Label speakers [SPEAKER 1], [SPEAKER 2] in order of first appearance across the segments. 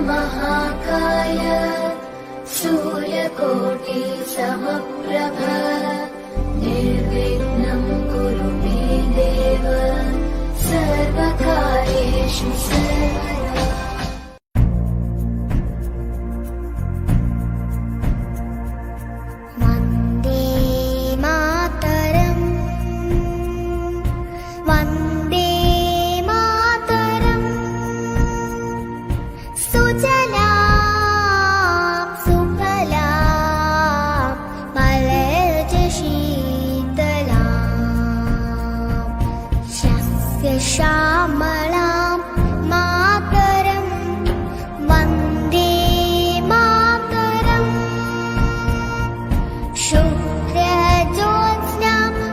[SPEAKER 1] महाकाय सूर्यकोटि समप्रभ निर्विघ्नं कुरु मे देव सर्वकार्येषु सर्वदा। वन्दे मातरम् वन्दे मातरम् सुजलां सुफलां मलयजशीतलां सस्यश्यामलां मातरं वन्दे मातरम् शुभ्रज्योत्स्नां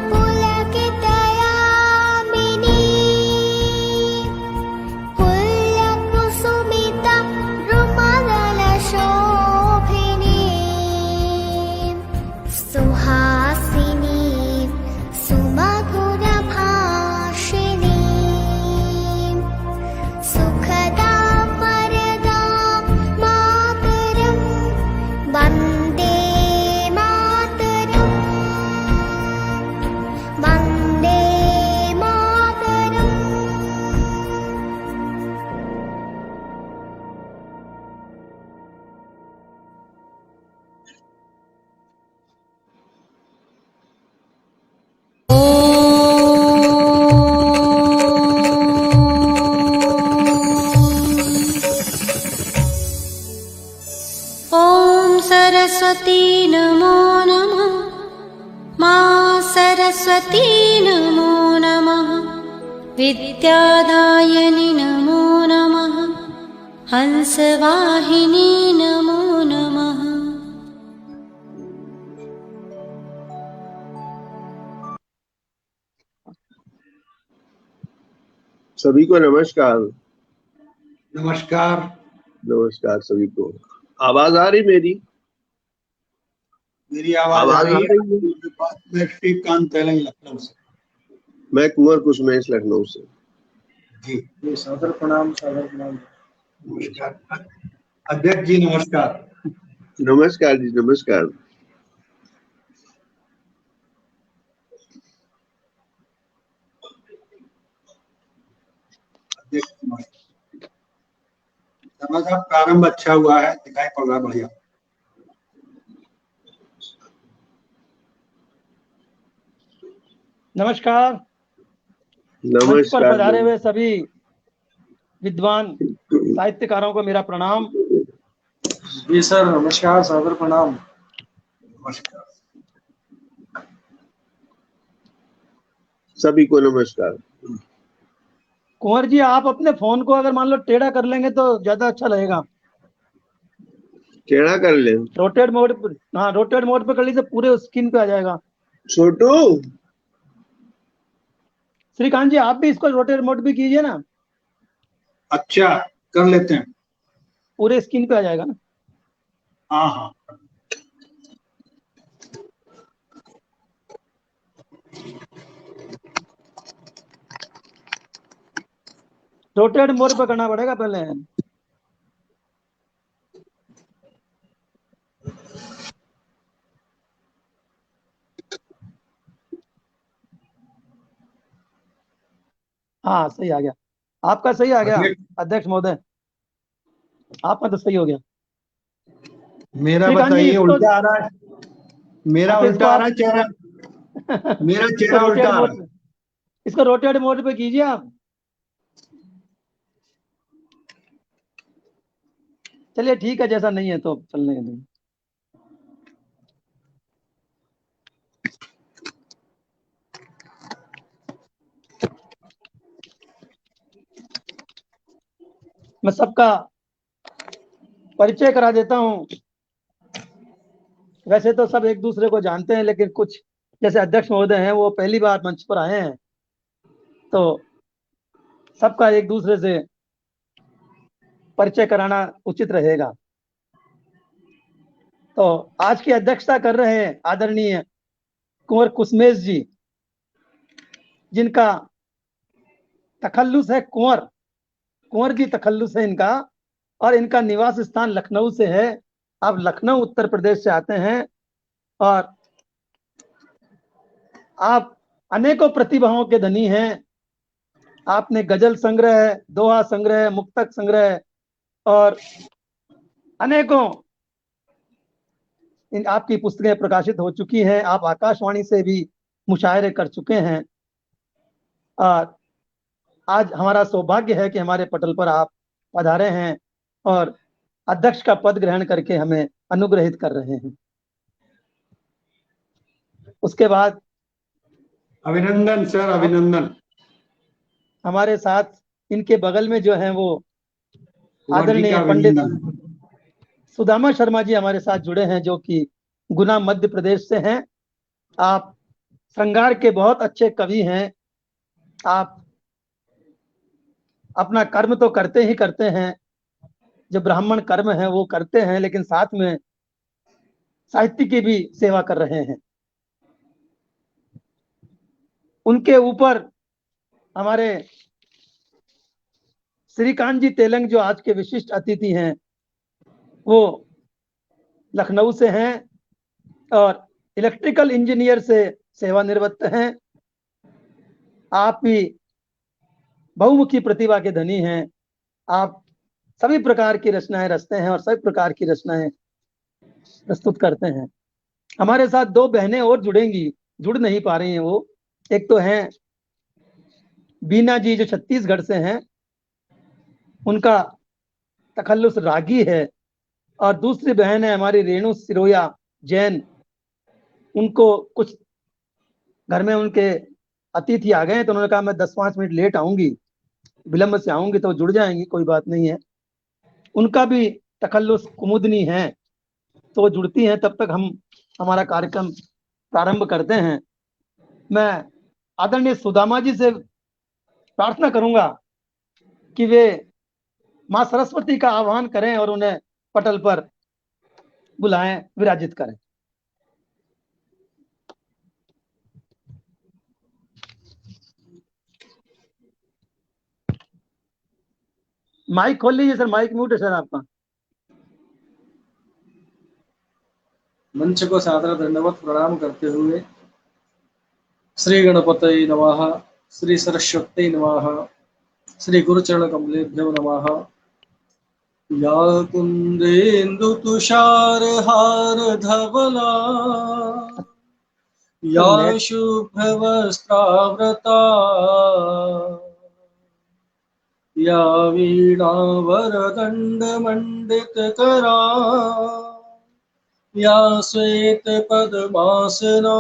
[SPEAKER 1] पुलकितयामिनीं पुल्लकुसुमितां रुमलशोभिनीं सुहासिनीं सुमधुरभाषिणीं सुखदां वरदां मातरं वन्दे मातरम् वन्दे मातरम्।
[SPEAKER 2] ॐ सरस्वती नमो नमः। मां सरस्वती नमो नमः। विद्यादायिनी नमो नमः। हंसवाहिनी नमो नमः।
[SPEAKER 3] सभी को नमस्कार।
[SPEAKER 4] नमस्कार।
[SPEAKER 3] नमस्कार सभी को। आवाज आ रही
[SPEAKER 4] मेरी आवाज आ रही है? मैं श्रीकांत तेलंग लखनऊ से।
[SPEAKER 3] मैं कुंवर कुसुमेश लखनऊ से।
[SPEAKER 4] जी सादर प्रणाम, सादर प्रणाम। नमस्कार अध्यक्ष जी, नमस्कार।
[SPEAKER 3] नमस्कार जी, नमस्कार।
[SPEAKER 4] अध्यक्ष शर्मा साहब, प्रारंभ अच्छा हुआ है, दिखाई पड़ रहा बढ़िया।
[SPEAKER 5] नमस्कार। मंच पर
[SPEAKER 3] नमस्कार
[SPEAKER 5] पधारे हुए सभी विद्वान साहित्यकारों को मेरा प्रणाम।
[SPEAKER 4] जी सर, नमस्कार, सादर प्रणाम। नमस्कार
[SPEAKER 3] सभी को नमस्कार।
[SPEAKER 5] कुंवर जी, आप अपने फोन को अगर मान लो टेढ़ा कर लेंगे तो ज्यादा अच्छा लगेगा।
[SPEAKER 3] टेढ़ा कर ले।
[SPEAKER 5] रोटेट मोड पर, हाँ रोटेट मोड पे कर लीजिए, पूरे स्क्रीन पे आ जाएगा।
[SPEAKER 3] छोटू,
[SPEAKER 5] श्रीकांत जी, आप भी इसको रोटेट मोड पे कीजिए ना,
[SPEAKER 4] अच्छा कर लेते हैं।
[SPEAKER 5] पूरे स्क्रीन पे आ जाएगा ना।
[SPEAKER 4] हाँ हाँ।
[SPEAKER 5] रोटेट मोड पे करना पड़ेगा पहले। हाँ सही आ गया, आपका सही आ गया अध्यक्ष महोदय, आपका तो सही हो गया।
[SPEAKER 4] मेरा
[SPEAKER 5] श्रीकांत जी,
[SPEAKER 4] बताइए,
[SPEAKER 5] इसको
[SPEAKER 4] उल्टा आ रहा है। मेरा
[SPEAKER 5] हाँ, तो
[SPEAKER 4] उल्टा आ रहा है चेहरा। मेरा
[SPEAKER 5] इसको
[SPEAKER 4] चेहरा
[SPEAKER 5] रोटेट
[SPEAKER 4] उल्टा आ
[SPEAKER 5] मोड
[SPEAKER 4] रहा है।
[SPEAKER 5] पे, इसको रोटेट मोड पे कीजिए आप। चलिए ठीक है, जैसा नहीं है तो चलने के लिए। मैं सबका परिचय करा देता हूँ। वैसे तो सब एक दूसरे को जानते हैं, लेकिन कुछ जैसे अध्यक्ष महोदय हैं वो पहली बार मंच पर आए हैं, तो सबका एक दूसरे से परिचय कराना उचित रहेगा। तो आज की अध्यक्षता कर रहे हैं आदरणीय कुंवर कुसुमेश जी, जिनका तखल्लुस है कुंवर, कुंवर जी तखल्लुस है इनका। और इनका निवास स्थान लखनऊ से है। आप लखनऊ उत्तर प्रदेश से आते हैं और आप अनेकों प्रतिभाओं के धनी हैं। आपने गजल संग्रह, दोहा संग्रह, मुक्तक संग्रह और अनेकों आपकी पुस्तकें प्रकाशित हो चुकी हैं। आप आकाशवाणी से भी मुशायरे कर चुके हैं और आज हमारा सौभाग्य है कि हमारे पटल पर आप पधारे हैं और अध्यक्ष का पद ग्रहण करके हमें अनुग्रहित कर रहे हैं। उसके बाद
[SPEAKER 4] अभिनंदन सर, अभिनंदन।
[SPEAKER 5] हमारे साथ इनके बगल में जो हैं वो आदरणीय
[SPEAKER 4] वार्षिक
[SPEAKER 5] पंडित
[SPEAKER 4] अभिनंदन।
[SPEAKER 5] सुदामा शर्मा जी हमारे साथ जुड़े हैं, जो कि गुना मध्य प्रदेश से हैं। आप श्रृंगार के बहुत अच्छे कवि हैं। आप अपना कर्म तो करते ही करते हैं, जो ब्राह्मण कर्म है वो करते हैं, लेकिन साथ में साहित्य की भी सेवा कर रहे हैं। उनके ऊपर हमारे श्रीकांत जी तेलंग, जो आज के विशिष्ट अतिथि हैं, वो लखनऊ से हैं और इलेक्ट्रिकल इंजीनियर से सेवानिवृत्त हैं। आप भी बहुमुखी प्रतिभा के धनी हैं। आप सभी प्रकार की रचनाएं रचते हैं और सभी प्रकार की रचनाएं प्रस्तुत करते हैं। हमारे साथ दो बहनें और जुड़ेंगी, जुड़ नहीं पा रही हैं वो। एक तो हैं बीना जी, जो छत्तीसगढ़ से हैं, उनका तखल्लुस रागी है, और दूसरी बहन है हमारी रेणु सिरोया जैन। उनको कुछ घर में उनके अतिथि आ गए हैं, तो उन्होंने कहा मैं 10-5 मिनट लेट आऊंगी, विलंब से आऊंगी, तो जुड़ जाएंगी, कोई बात नहीं है। उनका भी तखल्लुस कुमुदनी है, तो वो जुड़ती हैं, तब तक हम हमारा कार्यक्रम प्रारंभ करते हैं। मैं आदरणीय सुदामा जी से प्रार्थना करूंगा कि वे मां सरस्वती का आह्वान करें और उन्हें पटल पर बुलाएं, विराजित करें। माइक खोल लीजिए सर, माइक म्यूट है सर आपका।
[SPEAKER 6] मंच को सादर दंडवत प्रणाम करते हुए श्री गणपतये नमः, श्री सरस्वती नमः, श्री गुरुचरण कमलेभ्यो नमः। या कुंदेन्दु तुषार हार धवला, या शुभ्र वस्त्रावृता, या वीणा वरदंड मंडित करा, या श्वेत पद्मासना,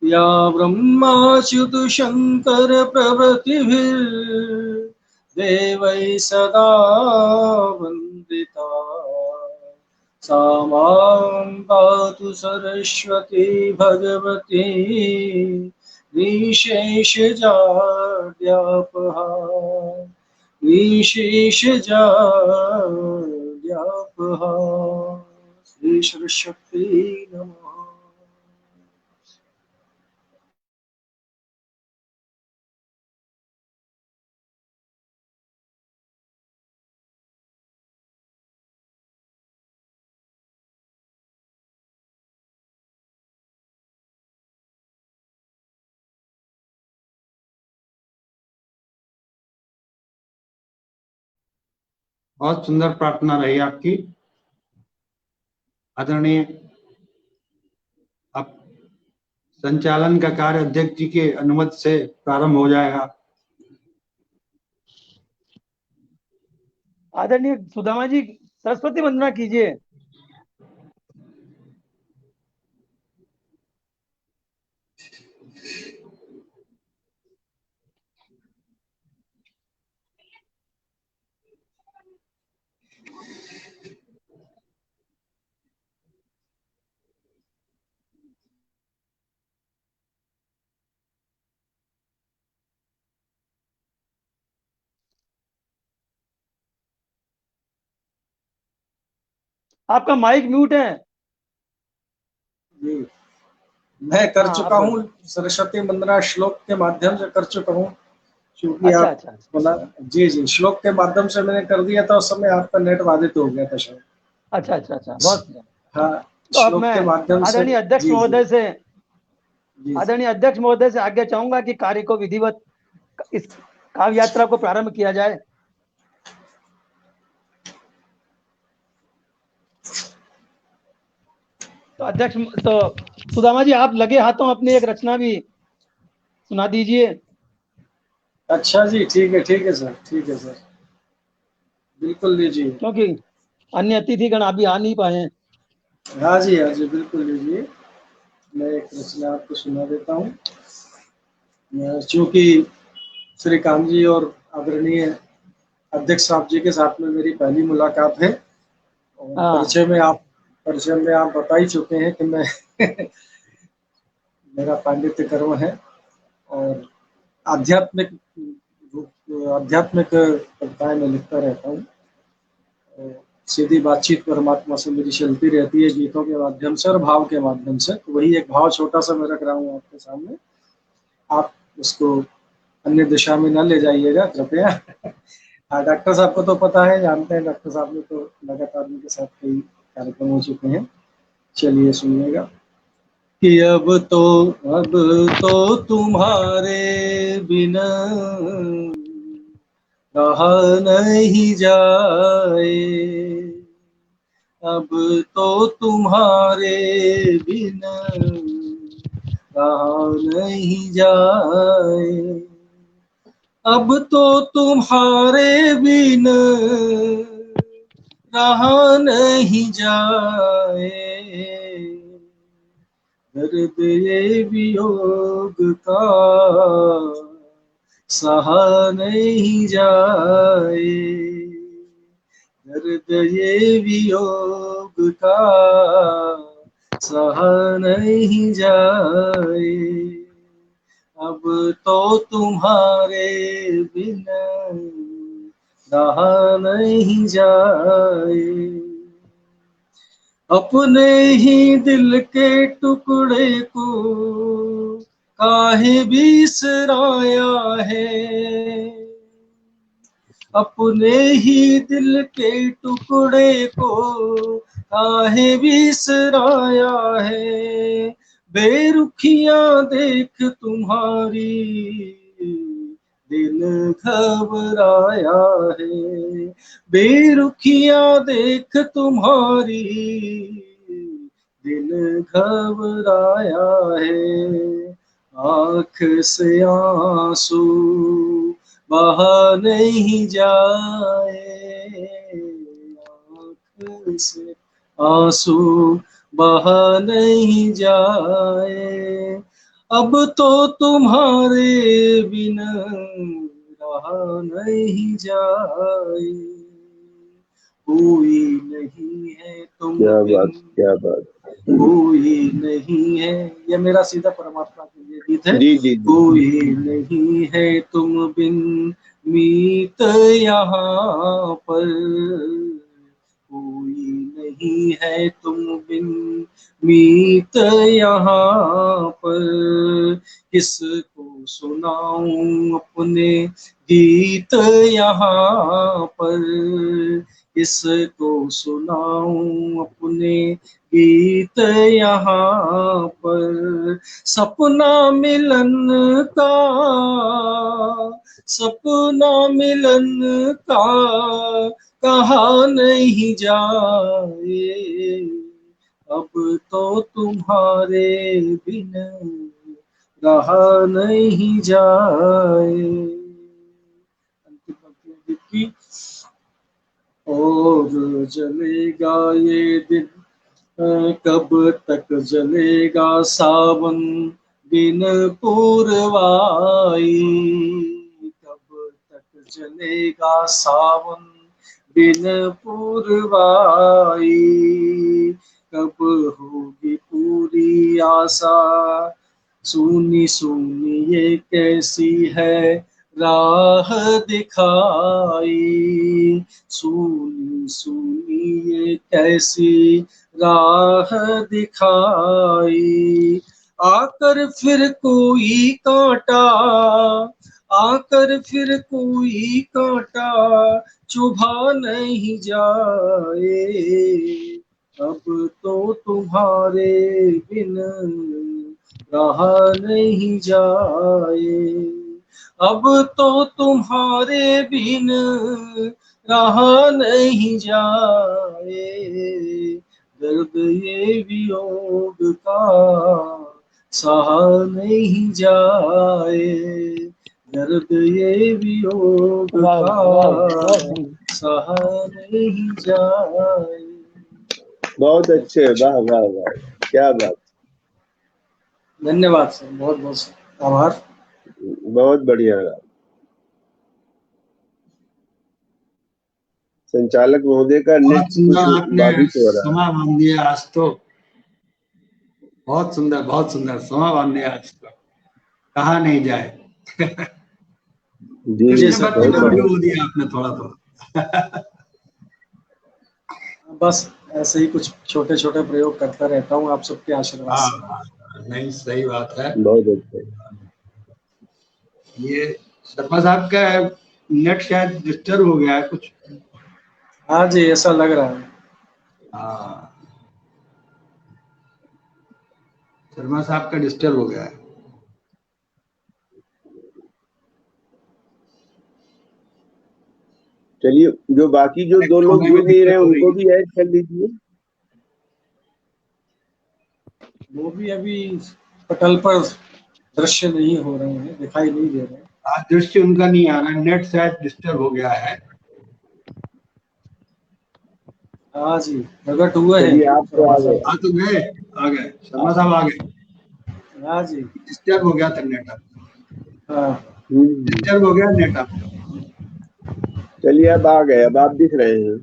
[SPEAKER 6] या ब्रह्माच्युत शंकर प्रभृतिभिर्देवैः सदा वन्दिता। सा मां पातु सरस्वती भगवती निशेषजाड्यापहा, निशेषजाड्यापहा। श्री सरस्वती नमः।
[SPEAKER 4] बहुत सुंदर प्रार्थना रही आपकी आदरणीय। अब संचालन का कार्य अध्यक्ष जी के अनुमति से प्रारंभ हो जाएगा।
[SPEAKER 5] आदरणीय सुदामा जी, सरस्वती वंदना कीजिए। आपका माइक म्यूट है।
[SPEAKER 6] मैं कर
[SPEAKER 5] हाँ,
[SPEAKER 6] चुका हूँ, सरस्वती वंदना श्लोक के माध्यम से कर चुका हूँ। क्योंकि
[SPEAKER 5] अच्छा
[SPEAKER 6] आप
[SPEAKER 5] अच्छा अच्छा
[SPEAKER 6] बोला, जी जी, श्लोक के माध्यम से मैंने कर दिया था, उस समय आपका नेट बाधित हो गया था शायद।
[SPEAKER 5] अच्छा अच्छा अच्छा, बहुत बढ़िया।
[SPEAKER 6] हाँ,
[SPEAKER 5] तो अब
[SPEAKER 6] श्लोक
[SPEAKER 5] मैं
[SPEAKER 6] के माध्यम से।
[SPEAKER 5] आदरणीय अध्यक्ष
[SPEAKER 6] जी जी
[SPEAKER 5] महोदय से
[SPEAKER 6] जी जी।
[SPEAKER 5] आदरणीय अध्यक्ष महोदय से आज्ञा चाहूंगा कि कार्य को विधिवत इस काव्य यात्रा को प्रारंभ किया जाए। तो अध्यक्ष, तो सुदामा जी, आप लगे हाथों अपनी एक रचना भी सुना दीजिए,
[SPEAKER 6] अच्छा जी, ठीक है सर, ठीक है सर, बिल्कुल लीजिए।
[SPEAKER 5] क्योंकि अन्य अतिथिगण अभी आ नहीं पाए हैं।
[SPEAKER 6] हाँ जी, बिल्कुल लीजिए। मैं एक रचना आपको सुना देता हूँ। चूंकि श्री कांत जी और आदरणीय अध्यक्ष साहब जी के साथ में मेरी पहली मुलाकात है, और
[SPEAKER 5] हाँ
[SPEAKER 6] परिचय में आप बता ही चुके हैं कि मैं मेरा पांडित्य कर्म है, और आध्यात्मिक आध्यात्मिक कविताएं मैं लिखता रहता हूँ। सीधी बातचीत परमात्मा से मेरी चलती रहती है, गीतों के माध्यम से और भाव के माध्यम से। तो वही एक भाव छोटा सा मैं रख रहा हूँ आपके सामने, आप उसको अन्य दिशा में न ले जाइएगा कृपया। हाँ, डॉक्टर साहब को तो पता है, जानते हैं, डॉक्टर साहब ने तो लगातार उनके साथ कई कार्यक्रम हो चुके हैं। चलिए सुनिएगा कि अब तो तुम्हारे बिना रहा नहीं जाए, अब तो तुम्हारे बिना रहा नहीं जाए, अब तो तुम्हारे बिना रहा नहीं जाए, दर्द ये वियोग का सहा नहीं जाए, दर्द ये वियोग का सहा नहीं जाए, अब तो तुम्हारे बिना रहा नहीं जाए, अपने ही दिल के टुकड़े को काहे बिसराया है, अपने ही दिल के टुकड़े को काहे बिसराया है, बेरुखियां देख तुम्हारी दिल घबराया है, बेरुखियां देख तुम्हारी दिल घबराया है, आँख से आंसू बहा नहीं जाए, आँख से आंसू बहा नहीं जाए, अब तो तुम्हारे बिना रहा नहीं जाए, कोई नहीं है तुम
[SPEAKER 3] क्या
[SPEAKER 6] बिन,
[SPEAKER 3] बात, क्या बात।
[SPEAKER 6] कोई नहीं है, ये मेरा सीधा परमात्मा के लिए गीत है।
[SPEAKER 3] जी जी जी।
[SPEAKER 6] कोई नहीं है तुम बिन मीत यहाँ पर, कोई नहीं है तुम बिन मीत यहाँ पर, किसको सुनाऊं अपने गीत यहाँ पर, किसको सुनाऊं अपने गीत यहाँ पर, सपना मिलन का, सपना मिलन का कहा नहीं जाए, अब तो तुम्हारे बिना रहा नहीं जाए। अंतिम पंक्ति की, और जलेगा ये दिन, कब तक जलेगा सावन बिन पूरवाई, कब तक जलेगा सावन बिन पूरवाई, कब होगी पूरी आशा, सुनी सुनी ये कैसी है राह दिखाई, सुनी सुनी ये कैसी राह दिखाई, आकर फिर कोई कांटा, आकर फिर कोई कांटा चुभा नहीं जाए, अब तो तुम्हारे बिन रहा नहीं जाए, अब तो तुम्हारे बिन रहा नहीं जाए, दर्द ये वियोग का सहा नहीं जाए, दर्द ये वियोग
[SPEAKER 5] वाह,
[SPEAKER 6] का
[SPEAKER 5] वाह, बहुत
[SPEAKER 6] सहा नहीं जाए।
[SPEAKER 3] बहुत अच्छे, वाह वाह वाह, क्या बात,
[SPEAKER 6] धन्यवाद सर, बहुत बहुत आभार।
[SPEAKER 3] बहुत बढ़िया रहा। संचालक महोदय का नेट
[SPEAKER 4] बहुत सुंदर
[SPEAKER 3] कुछ
[SPEAKER 4] आपने
[SPEAKER 3] बाधित हो रहा है।
[SPEAKER 4] समा बांध दिया आज तो, बहुत सुंदर समा बांध दिया आज तो, कहा नहीं जाए।
[SPEAKER 3] जी
[SPEAKER 6] जी
[SPEAKER 4] कृष्ण
[SPEAKER 6] सर,
[SPEAKER 4] भक्ति में
[SPEAKER 3] बहुत
[SPEAKER 4] भी बोल दिया आपने थोड़ा थोड़ा।
[SPEAKER 6] बस ऐसे ही कुछ छोटे छोटे प्रयोग करता रहता हूँ आप सबके आशीर्वाद से।
[SPEAKER 4] हाँ, नहीं सही बात है।
[SPEAKER 3] बहुत अच्छे।
[SPEAKER 4] ये शर्मा साहब का नेट शायद डिस्टर्ब हो गया है कुछ।
[SPEAKER 6] हाँ जी, ऐसा लग रहा है।
[SPEAKER 4] हाँ, शर्मा साहब का डिस्टर्ब हो गया है।
[SPEAKER 3] चलिए, जो बाकी जो दो लोग
[SPEAKER 4] होने में
[SPEAKER 3] जुड़ नहीं रहे
[SPEAKER 4] दिक्कत हो रही
[SPEAKER 3] उनको
[SPEAKER 4] है।
[SPEAKER 3] भी ऐड कर लीजिए।
[SPEAKER 6] वो भी अभी पटल पर दृश्य नहीं हो रहे हैं, दिखाई नहीं दे रहे हैं।
[SPEAKER 4] आज दृश्य उनका नहीं आ रहा, नेट शायद डिस्टर्ब हो गया है।
[SPEAKER 6] हाँ जी, प्रकट हुए
[SPEAKER 3] चलिए,
[SPEAKER 6] हैं
[SPEAKER 3] आप तो आ गए।
[SPEAKER 4] आ तो गए, आ गए, शर्मा साहब आ गए।
[SPEAKER 6] हाँ जी।
[SPEAKER 4] डिस्टर्ब हो गया था नेट,
[SPEAKER 6] हाँ
[SPEAKER 4] डिस्टर्ब हो गया नेट आपका।
[SPEAKER 3] चलिए, अब आ गए, अब आप दिख रहे हैं।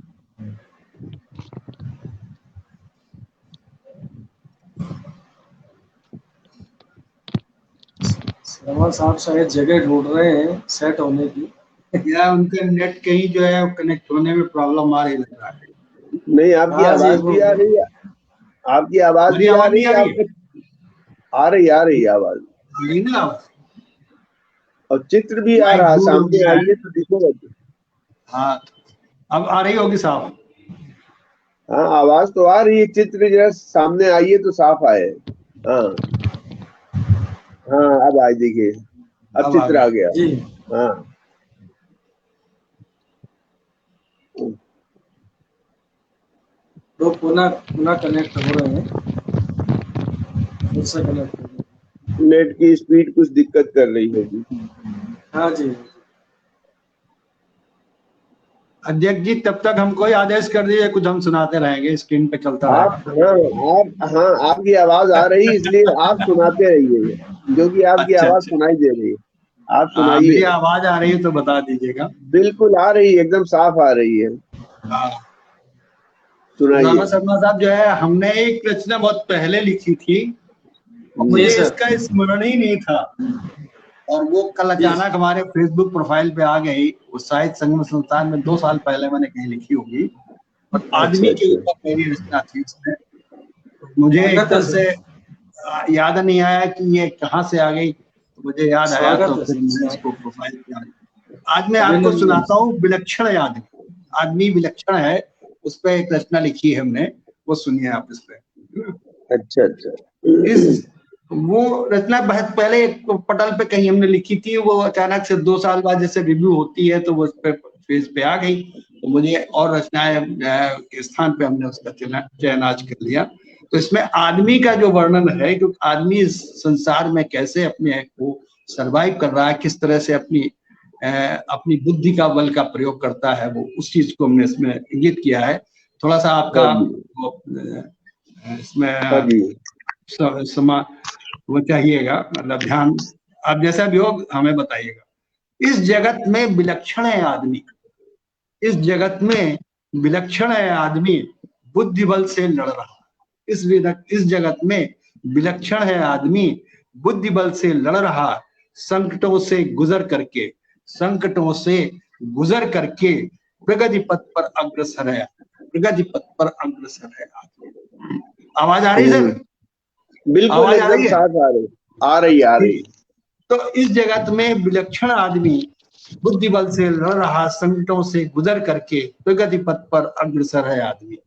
[SPEAKER 6] श्रवण साहब शायद जगह ढूंढ रहे हैं सेट होने की।
[SPEAKER 4] या उनका नेट कहीं जो है कनेक्ट होने में प्रॉब्लम आ रही लग रहा है।
[SPEAKER 3] नहीं, आपकी
[SPEAKER 6] हाँ जी,
[SPEAKER 3] आवाज भी आ रही है, आपकी आवाज
[SPEAKER 4] मेरी
[SPEAKER 3] भी आ
[SPEAKER 4] आवाज
[SPEAKER 3] रही
[SPEAKER 4] नहीं आ
[SPEAKER 3] है,
[SPEAKER 4] रही है?
[SPEAKER 3] आ रही है आवाज,
[SPEAKER 4] आ रही ना आवाज?
[SPEAKER 3] और चित्र भी आ
[SPEAKER 4] माइक
[SPEAKER 3] रहा है।
[SPEAKER 4] दूर हो
[SPEAKER 3] सामने
[SPEAKER 4] गया है।
[SPEAKER 3] आइए तो दिखेगा।
[SPEAKER 4] हाँ, अब आ रही होगी साहब।
[SPEAKER 3] हाँ, आवाज तो आ रही है, चित्र जरा सामने आइए तो साफ आए। हाँ हाँ, अब आए, देखिए, अब चित्र आ गया।
[SPEAKER 6] जी,
[SPEAKER 3] हाँ,
[SPEAKER 6] तो पुनः कनेक्ट हो रहे हैं, फिर से कनेक्ट हो गए।
[SPEAKER 3] नेट की स्पीड कुछ दिक्कत कर रही होगी।
[SPEAKER 6] हाँ जी।
[SPEAKER 4] अध्यक्ष जी, तब तक हमको ही आदेश कर दीजिए, कुछ हम सुनाते रहेंगे, स्क्रीन पे चलता
[SPEAKER 3] आप
[SPEAKER 4] रहेगा।
[SPEAKER 3] हाँ, आपकी आवाज आ रही है, इसलिए आप सुनाते रहिए, जो कि आपकी
[SPEAKER 4] अच्छा
[SPEAKER 3] आवाज
[SPEAKER 4] अच्छा,
[SPEAKER 3] सुनाई दे रही है। आप
[SPEAKER 4] हाँ, मेरी
[SPEAKER 3] सुनाइए।
[SPEAKER 4] आवाज आ रही है तो बता दीजिएगा।
[SPEAKER 3] बिल्कुल आ रही है, एकदम साफ आ रही है,
[SPEAKER 4] हाँ,
[SPEAKER 3] सुनाइए।
[SPEAKER 4] रामा शर्मा साहब जो है, हमने एक रचना बहुत पहले लिखी थी, मुझे
[SPEAKER 6] सर।
[SPEAKER 4] इसका स्मरण ही नहीं था, और वो कल अचानक हमारे फेसबुक प्रोफाइल पे आ गई। वो साहित्य संगम संस्थान में 2 साल पहले मैंने कहीं लिखी होगी, और आदमी के
[SPEAKER 3] अच्छा।
[SPEAKER 4] ऊपर मेरी रचना थी उसमें। मुझे एकदम से याद नहीं आया कि ये कहाँ से आ गई, तो मुझे याद आया तो फिर मैंने इसको प्रोफाइल पे आज मैं आपको सुनाता हूँ। विलक्षण आदमी, आदमी विलक्षण है, उस पर एक रचना लिखी है हमने, वो सुनिए आप इस पे।
[SPEAKER 3] अच्छा।
[SPEAKER 4] इस वो रचना बहुत पहले एक पटल पे कहीं हमने लिखी थी, वो अचानक से 2 साल बाद जैसे रिव्यू होती है तो वो उस पे पेज पे आ गई, तो मुझे और रचनाएं के स्थान पे हमने उसका चयन आज कर लिया। तो इसमें आदमी का जो वर्णन है, क्योंकि आदमी इस संसार में कैसे अपने को सरवाइव कर रहा है, किस तरह से अपनी बुद्धि का बल का प्रयोग करता है, वो उस चीज को हमने इसमें इंगित किया है। थोड़ा सा आपका इसमें समा वो चाहिएगा, मतलब ध्यान, आप जैसा भी हो हमें बताइएगा। इस जगत में विलक्षण है आदमी, इस जगत में विलक्षण है आदमी, बुद्धि बल से लड़ रहा। इस जगत में विलक्षण है आदमी, बुद्धि बल से लड़ रहा, संकटों से गुजर करके प्रगति पथ पर अग्रसर है, आदमी। आवाज आ रही सर?
[SPEAKER 3] बिल्कुल, एकदम साफ आ रही।
[SPEAKER 4] तो इस जगत में विलक्षण आदमी बुद्धि बल से लड़ रहा, संकटों से गुजर करके प्रगति पथ पर अग्रसर है आदमी।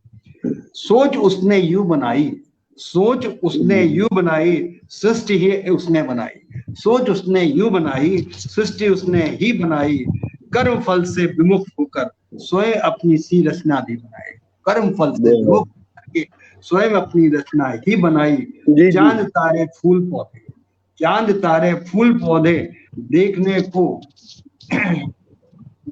[SPEAKER 4] सोच उसने यूं बनाई, सोच उसने यूं बनाई, सृष्टि ही उसने बनाई। सोच उसने यूं बनाई, सृष्टि उसने ही बनाई। कर्म फल से विमुख होकर स्वयं अपनी सी रचना भी बनाए। कर्म फल से विमुख करके स्वयं अपनी रचना ही बनाई। चांद तारे फूल पौधे, चांद तारे फूल पौधे देखने को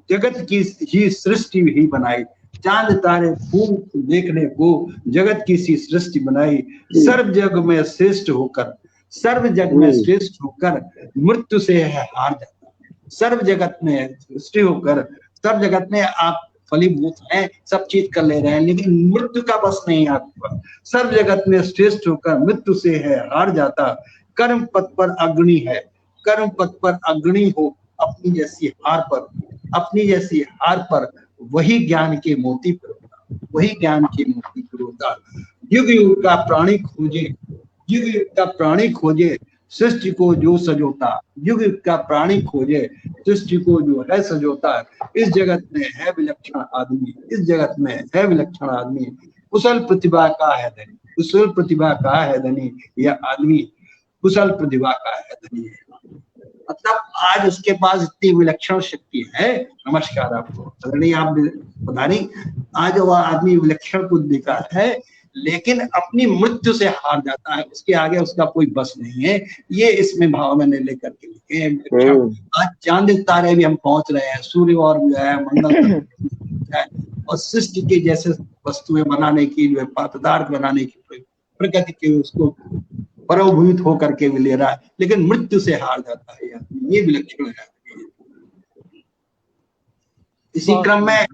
[SPEAKER 4] जगत की ही सृष्टि ही बनाई। चांद तारे फूल देखने को जगत की सी सृष्टि बनाई। सर्व जग में श्रेष्ठ होकर, सर्व जग में श्रेष्ठ होकर मृत्यु से है हार जाता। सर्व जगत में सृष्टि होकर, सर्व जगत में आप फलीभूत हैं, सब चीज कर ले रहे हैं, लेकिन मृत्यु का बस नहीं आपका। सर्व जगत में श्रेष्ठ होकर मृत्यु से है हार जाता। कर्म पथ पर अग्रणी है, कर्म पथ पर अग्रणी हो अपनी जैसी हार पर, अपनी जैसी हार पर वही ज्ञान के मोती पर होता, वही ज्ञान के मोती पर होता। युग युग का प्राणी खोजे, युग युग का प्राणी खोजे सृष्टि को जो सजोता। युग युग का प्राणी खोजे सृष्टि को जो है सजोता। इस जगत में है विलक्षण आदमी, इस जगत में है विलक्षण आदमी। कुशल प्रतिभा का है धनी, कुशल प्रतिभा का है धनी। यह आदमी कुशल प्रतिभा का है धनी। मतलब आज उसके पास इतनी विलक्षण शक्ति है। नमस्कार आपको, अगर नहीं आप पता नहीं, आज वह आदमी विलक्षण बुद्धि का है, लेकिन अपनी मृत्यु से हार जाता है, उसके आगे उसका कोई बस नहीं है। ये इसमें भाव मैंने लेकर के लिखे हैं। आज चांद तारे भी हम पहुंच रहे हैं, सूर्य और जो है मंगल और सृष्टि के जैसे वस्तुएं बनाने की, जो है पदार्थ बनाने की प्रकृति के उसको परोभूत होकर के भी ले रहा है, लेकिन मृत्यु से हार जाता है। ये विलक्षण है। इसी क्रम में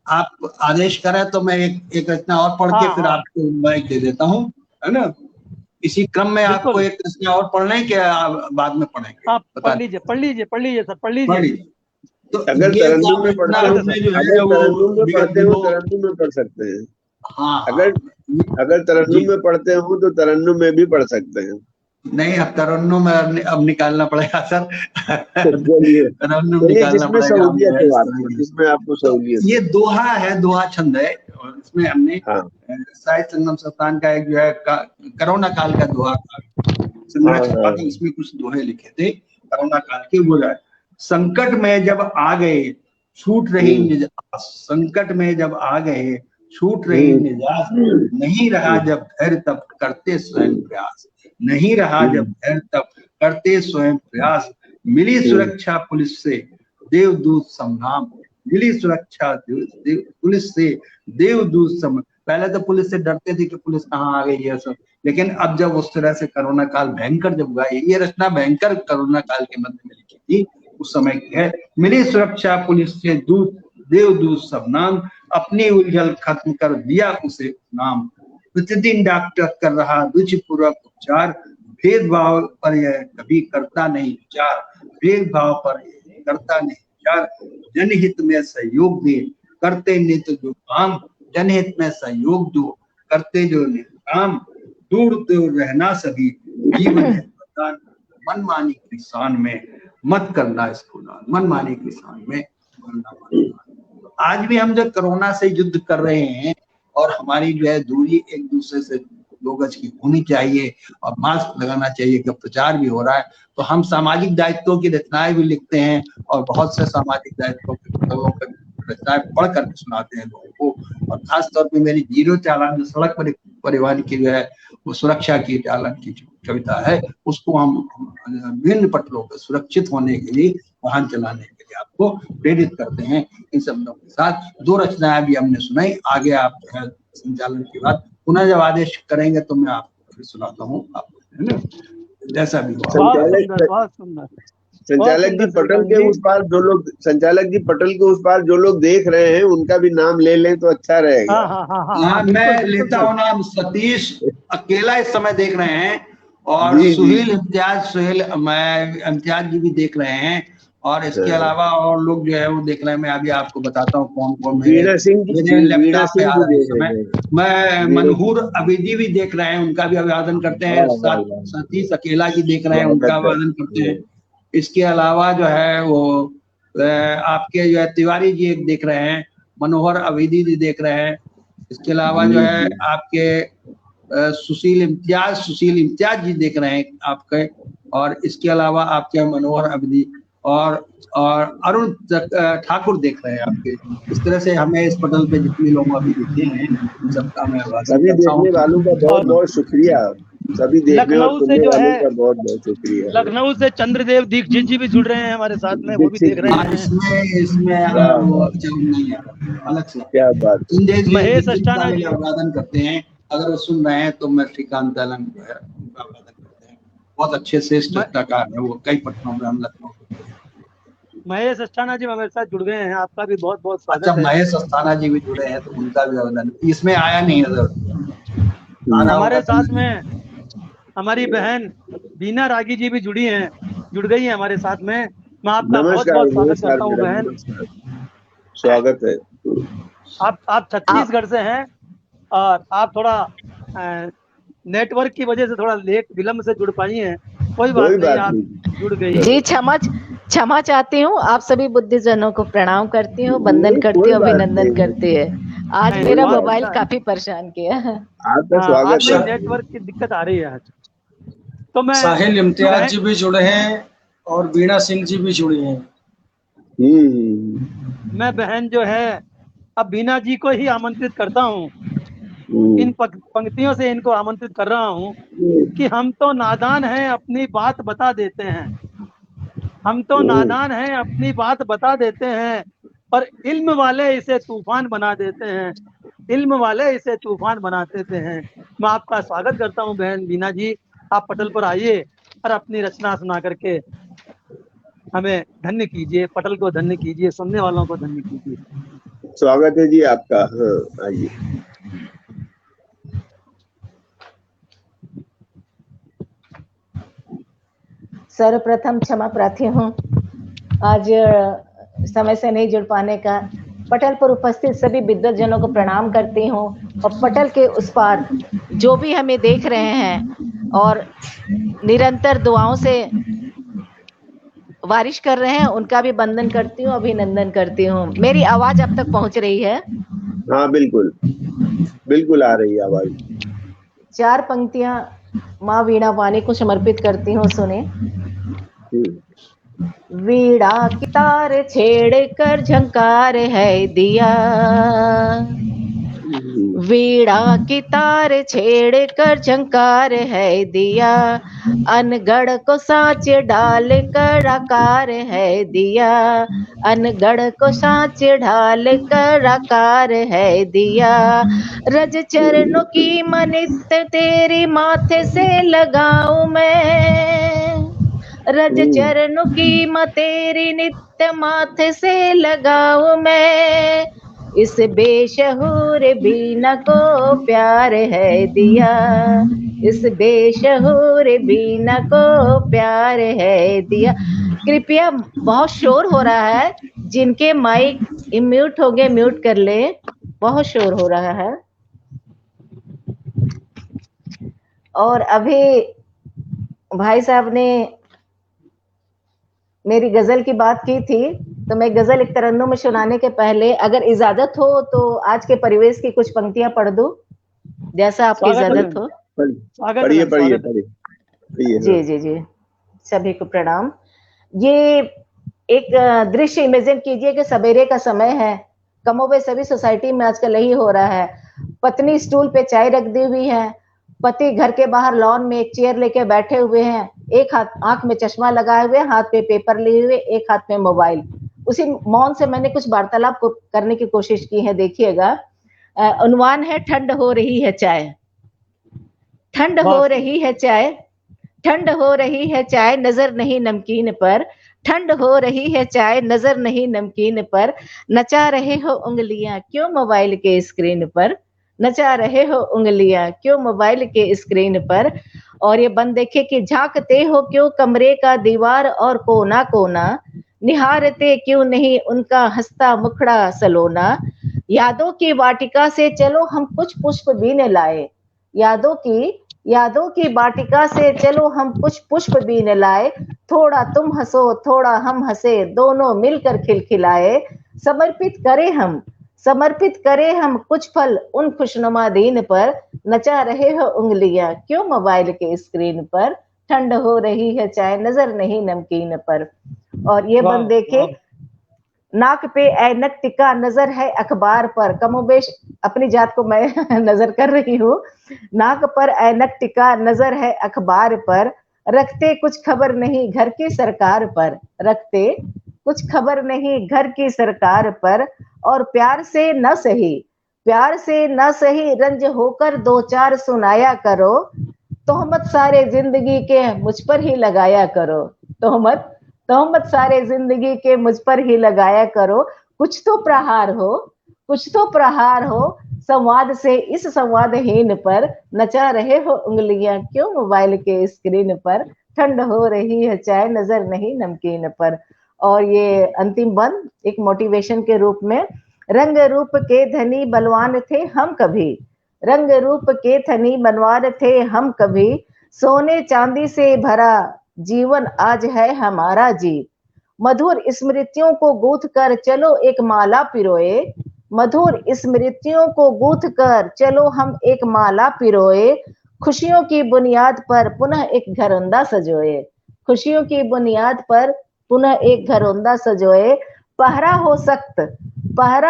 [SPEAKER 4] आप आदेश करें तो मैं एक रचना और पढ़ के फिर आपको माइक दे देता हूँ, है ना। इसी क्रम में आपको एक रचना और पढ़ना है क्या बाद में पढ़ेंगे?
[SPEAKER 5] आप पढ़ लीजिए, पढ़ लीजिए, पढ़ लीजिए सर, पढ़ लीजिए।
[SPEAKER 3] तो अगर तरन्नुम में पढ़ते हो, तरन्नुम में पढ़ सकते हैं।
[SPEAKER 4] हाँ,
[SPEAKER 3] अगर तरन्नुम में पढ़ते हो तो तरन्नुम में भी पढ़ सकते हैं।
[SPEAKER 4] नहीं, अब तरन्नुम में अब निकालना पड़ेगा सर। तरन्नुम निकालना पड़ेगा,
[SPEAKER 3] इसमें आपको सहूलियत।
[SPEAKER 4] ये दोहा है, दोहा छंद है, और इसमें हमने साहित्य संगम संस्थान का एक जो है कोरोना काल का दोहा इसमें कुछ दोहे लिखे थे कोरोना काल के। वो है, संकट में जब आ गए छूट रही निजात, संकट में जब आ गए छूट रही निजात। नहीं रहा जब धैर्य तब करते स्वयं प्रयास, नहीं रहा जब धैर्य तब करते स्वयं प्रयास। मिली सुरक्षा पुलिस से देवदूत समनाम, मिली सुरक्षा पुलिस से देवदूत सम। पहले तो पुलिस से डरते थे कि पुलिस कहाँ आ गई है सब, लेकिन अब जब उस तरह से कोरोना काल भयंकर जब हुआ, ये रचना भयंकर कोरोना काल के मध्य में लिखी थी उस समय की है। मिली सुरक्षा पुलिस से दूत देवदूत सब नाम, अपनी उलझन खत्म कर दिया उसे नाम। प्रतिदिन डॉक्टर कर रहा रुचिपूर्वक उपचार, भेदभाव पर यह कभी करता नहीं विचार, भेदभाव पर यह करता नहीं विचार। जनहित में सहयोग दे करते नित्य जो काम, जनहित में सहयोग दो करते जो काम। दूर दूर रहना सभी जीवन है वरदान, मनमानी किसान में मत करना इसको दान, मनमानी किसान में वरदान। आज भी हम जब कोरोना से युद्ध कर रहे हैं और हमारी जो है दूरी एक दूसरे से 2 गज की होनी चाहिए और मास्क लगाना चाहिए का प्रचार भी हो रहा है, तो हम सामाजिक दायित्वों की रचनाएं भी लिखते हैं और बहुत से सामाजिक दायित्वों के रचनाएं पढ़ कर सुनाते हैं लोगों को। और खास तौर पे मेरी जीरो चालान जो सड़क परिवहन की जो है वो सुरक्षा की चालन की कविता है, उसको हम विभिन्न पटलों पर सुरक्षित होने के लिए, वाहन चलाने के लिए आपको प्रेरित करते हैं। इन शब्दों के साथ 2 रचनाएं भी हमने सुनाई। आगे आप जो है संचालन के बाद पुनः जब आदेश करेंगे तो मैं आपको फिर सुनाता हूँ, आपको, है ना, जैसा भी हो।
[SPEAKER 3] संचालक जी पटल के उस पार जो लोग, संचालक जी पटल के उस पार जो लोग देख रहे हैं उनका भी नाम ले लें तो अच्छा रहेगा।
[SPEAKER 4] हाँ, मैं लेता हूँ नाम। सतीश अकेला इस समय देख रहे हैं और सुहेल इम्तियाज, सुहेल इम्तियाज जी भी देख रहे हैं और इसके अलावा और लोग जो है वो देख रहे हैं। मैं अभी आपको बताता हूँ कौन कौन
[SPEAKER 3] वीणा सिंह जी,
[SPEAKER 4] मेरे
[SPEAKER 3] वीणा
[SPEAKER 4] लैपटॉप पे
[SPEAKER 3] सिंह
[SPEAKER 4] आ
[SPEAKER 3] जी
[SPEAKER 4] रहे हैं
[SPEAKER 3] देख
[SPEAKER 4] इस समय।
[SPEAKER 3] रहे हैं।
[SPEAKER 4] मैं
[SPEAKER 3] वीणा-
[SPEAKER 4] मनहूर अबीदी भी देख रहे हैं, उनका भी अभिवादन करते हैं।
[SPEAKER 3] वाह, वाह, वाह।
[SPEAKER 4] सतीश अकेला जी देख रहे हैं,
[SPEAKER 3] स्वागत
[SPEAKER 4] उनका
[SPEAKER 3] है।
[SPEAKER 4] अभिवादन करते हैं। इसके अलावा जो है वो आपके जो है तिवारी जी एक देख रहे हैं, मनोहर अबीदी जी देख रहे हैं। इसके अलावा जो है
[SPEAKER 3] जी।
[SPEAKER 4] आपके सुशील इम्तियाज जी देख रहे हैं आपके। और इसके अलावा आपके मनोहर अबीदी और अरुण ठाकुर देख रहे हैं आपके। इस तरह से हमें इस पटल पे जितने लोग अभी दिखे हैं उन सबका मैं
[SPEAKER 3] सभी देखने वालों का बहुत बहुत शुक्रिया। सभी देखने और
[SPEAKER 5] लखनऊ से
[SPEAKER 3] सुनने
[SPEAKER 5] जो
[SPEAKER 3] वालों
[SPEAKER 5] है,
[SPEAKER 3] का बहुत बहुत शुक्रिया।
[SPEAKER 5] लखनऊ से चंद्रदेव दीक्षित जी भी जुड़ रहे हैं हमारे साथ में, वो भी देख रहे हैं।
[SPEAKER 4] इसमें वो अच्छा नहीं है, अलग से
[SPEAKER 3] क्या बात है।
[SPEAKER 5] महेश अष्टाना जी
[SPEAKER 4] अभिवादन करते हैं। अगर वो सुन रहे हैं तो मैं श्रीकांत दलन जो है उनका अभिवादन करते हैं। बहुत अच्छे श्रेष्ठ चित्रकार है वो, कई पटनों में हम लखनऊ।
[SPEAKER 5] महेश अष्टाना जी हमारे साथ जुड़ गए हैं, आपका भी बहुत बहुत
[SPEAKER 4] अच्छा,
[SPEAKER 5] स्वागत है।
[SPEAKER 4] महेश अस्थाना जी भी जुड़े हैं तो उनका भी अभिवादन। इसमें आया नहीं है सर।
[SPEAKER 5] हमारे साथ में हमारी बहन बीना रागी जी भी जुड़ गई है हमारे साथ में। मैं आपका बहुत
[SPEAKER 3] नमस्कार,
[SPEAKER 5] बहुत स्वागत
[SPEAKER 3] नमस्कार
[SPEAKER 5] करता हूँ
[SPEAKER 3] मैडम,
[SPEAKER 5] बहन।
[SPEAKER 3] नमस्कार। स्वागत है।
[SPEAKER 5] आप छत्तीसगढ़ से हैं और आप थोड़ा नेटवर्क की वजह से थोड़ा लेट विलंब से जुड़ पाई हैं। कोई बात नहीं, आप जुड़ गई।
[SPEAKER 7] जी क्षमा चाहती हूँ। आप सभी बुद्धिजनों को प्रणाम करती हूँ, वंदन करती हूँ, अभिनंदन करती है। आज
[SPEAKER 5] नहीं,
[SPEAKER 7] मेरा
[SPEAKER 5] बहुत
[SPEAKER 7] मोबाइल
[SPEAKER 5] अच्छा है।
[SPEAKER 7] काफी परेशान किया।
[SPEAKER 3] आपका स्वागत
[SPEAKER 5] आपमें
[SPEAKER 3] है।
[SPEAKER 5] नेटवर्क की दिक्कत आ रही है आज। तो मैं
[SPEAKER 6] साहिल इम्तियाज जी भी जुड़े हैं और वीणा सिंह जी भी जुड़ी हैं।
[SPEAKER 5] मैं बहन जो है अब बीना जी को ही आमंत्रित करता हूँ। इन पंक्तियों से इनको आमंत्रित कर रहा हूँ कि हम तो नादान हैं, अपनी बात बता देते हैं। हम तो नादान हैं, अपनी बात बता देते हैं, पर इल्म वाले इसे तूफान बना देते हैं। इल्म वाले इसे तूफान बना देते हैं। मैं आपका स्वागत करता हूँ बहन बीना जी। आप पटल पर आइए और अपनी रचना सुना करके हमें धन्य कीजिए, पटल को धन्य कीजिए, सुनने वालों को धन्य कीजिए।
[SPEAKER 3] स्वागत है जी आपका। हाँ, आइए।
[SPEAKER 7] सर्वप्रथम क्षमा प्रार्थी हूँ, आज समय से नहीं जुड़ पाने का। पटल पर उपस्थित सभी विद्वतजनों को प्रणाम करती हूँ और पटल के उस पार जो भी हमें देख रहे हैं और निरंतर दुआओं से बारिश कर रहे हैं उनका भी वंदन करती हूँ, अभिनंदन करती हूँ। मेरी आवाज अब तक पहुंच रही है?
[SPEAKER 3] हाँ बिल्कुल बिल्कुल आ रही है आवाज।
[SPEAKER 7] 4 पंक्तियां माँ वीणा वाणी को समर्पित करती हूँ, सुने। वीणा की तार छेड़ कर झंकार है दिया, वीणा की तार छेड़ कर झंकार है दिया, अनगढ़ को सांच ढाल कर आकार है दिया, अनगढ़ को सांच ढाल कर आकार है दिया। रज चरणों की मनित तेरी माथे से लगाऊं मैं, रज चरणों की तेरी नित्य माथे से लगाऊं मैं, इस बेशहूर बीना को प्यार है दिया, इस बेशहूर बीना को प्यार है दिया। कृपया बहुत शोर हो रहा है, जिनके माइक म्यूट हो गए म्यूट कर ले, बहुत शोर हो रहा है। और अभी भाई साहब ने मेरी गजल की बात की थी, तो मैं गजल एक तरन्नुम में सुनाने के पहले अगर इजाजत हो तो आज के परिवेश की कुछ पंक्तियां पढ़ दूं, जैसा आपकी इजाजत हो।
[SPEAKER 3] पढ़िए पढ़िए पढ़िए।
[SPEAKER 7] जी जी जी, सभी को प्रणाम। ये एक दृश्य इमेजिन कीजिए कि सवेरे का समय है, कमोबेश सभी सोसाइटी में आजकल यही हो रहा है। पत्नी स्टूल पे चाय रख दी हुई है, पति घर के बाहर लॉन में एक चेयर लेके बैठे हुए हैं, एक हाथ आंख में चश्मा लगाए हुए, हाथ पे पेपर लिए हुए, एक हाथ में मोबाइल। उसी मौन से मैंने कुछ वार्तालाप करने की कोशिश की है, देखिएगा। उन्वान है ठंड हो रही है चाय, ठंड हो रही है चाय, ठंड हो रही है चाय, नजर नहीं नमकीन पर, ठंड हो रही है चाय, नजर नहीं नमकीन पर, नचा रहे हो उंगलियां क्यों मोबाइल के स्क्रीन पर, नचा रहे हो उंगलियां क्यों मोबाइल के स्क्रीन पर। और ये बंद देखे कि झांकते हो क्यों कमरे का दीवार और कोना कोना, निहारते क्यों नहीं उनका हंसता मुखड़ा सलोना। यादों की वाटिका से चलो हम कुछ पुष्प बीन लाए, यादों की वाटिका से चलो हम कुछ पुष्प बीन लाए। थोड़ा तुम हंसो थोड़ा हम हंसे, दोनों मिलकर खिलखिलाए। समर्पित करें हम कुछ फल उन खुशनुमा दिन पर। नचा रहे हो उंगलियां क्यों मोबाइल के स्क्रीन पर, ठंड हो रही है चाय नजर नहीं नमकीन पर। और ये बंद देखे, नाक पे ऐनक टिका नजर है अखबार पर। कमोबेश अपनी जात को मैं नजर कर रही हूँ। नाक पर ऐनक टिका नजर है अखबार पर, रखते कुछ खबर नहीं घर की सरकार पर, रखते कुछ खबर नहीं घर की सरकार पर। और प्यार से न सही रंज होकर दो चार सुनाया करो। तोहमत सारे जिंदगी के मुझ पर ही लगाया करो, तोहमत सारे जिंदगी के मुझ पर ही लगाया करो। कुछ तो प्रहार हो संवाद से इस संवादहीन पर। नचा रहे हो उंगलियां क्यों मोबाइल के स्क्रीन पर, ठंड हो रही है चाय नजर नहीं नमकीन पर। और ये अंतिम बंद एक मोटिवेशन के रूप में, रंग रूप के धनी बलवान थे हम कभी, रंग रूप के धनी बलवान थे हम कभी। सोने चांदी से भरा जीवन आज है हमारा जी। मधुर स्मृतियों को गूंथ कर चलो एक माला पिरोए, मधुर स्मृतियों को गूंथ कर चलो हम एक माला पिरोए। खुशियों की बुनियाद पर पुनः एक घरौंदा सजोए, खुशियों की बुनियाद पर पुनः एक घरौंदा सजोए। पहरा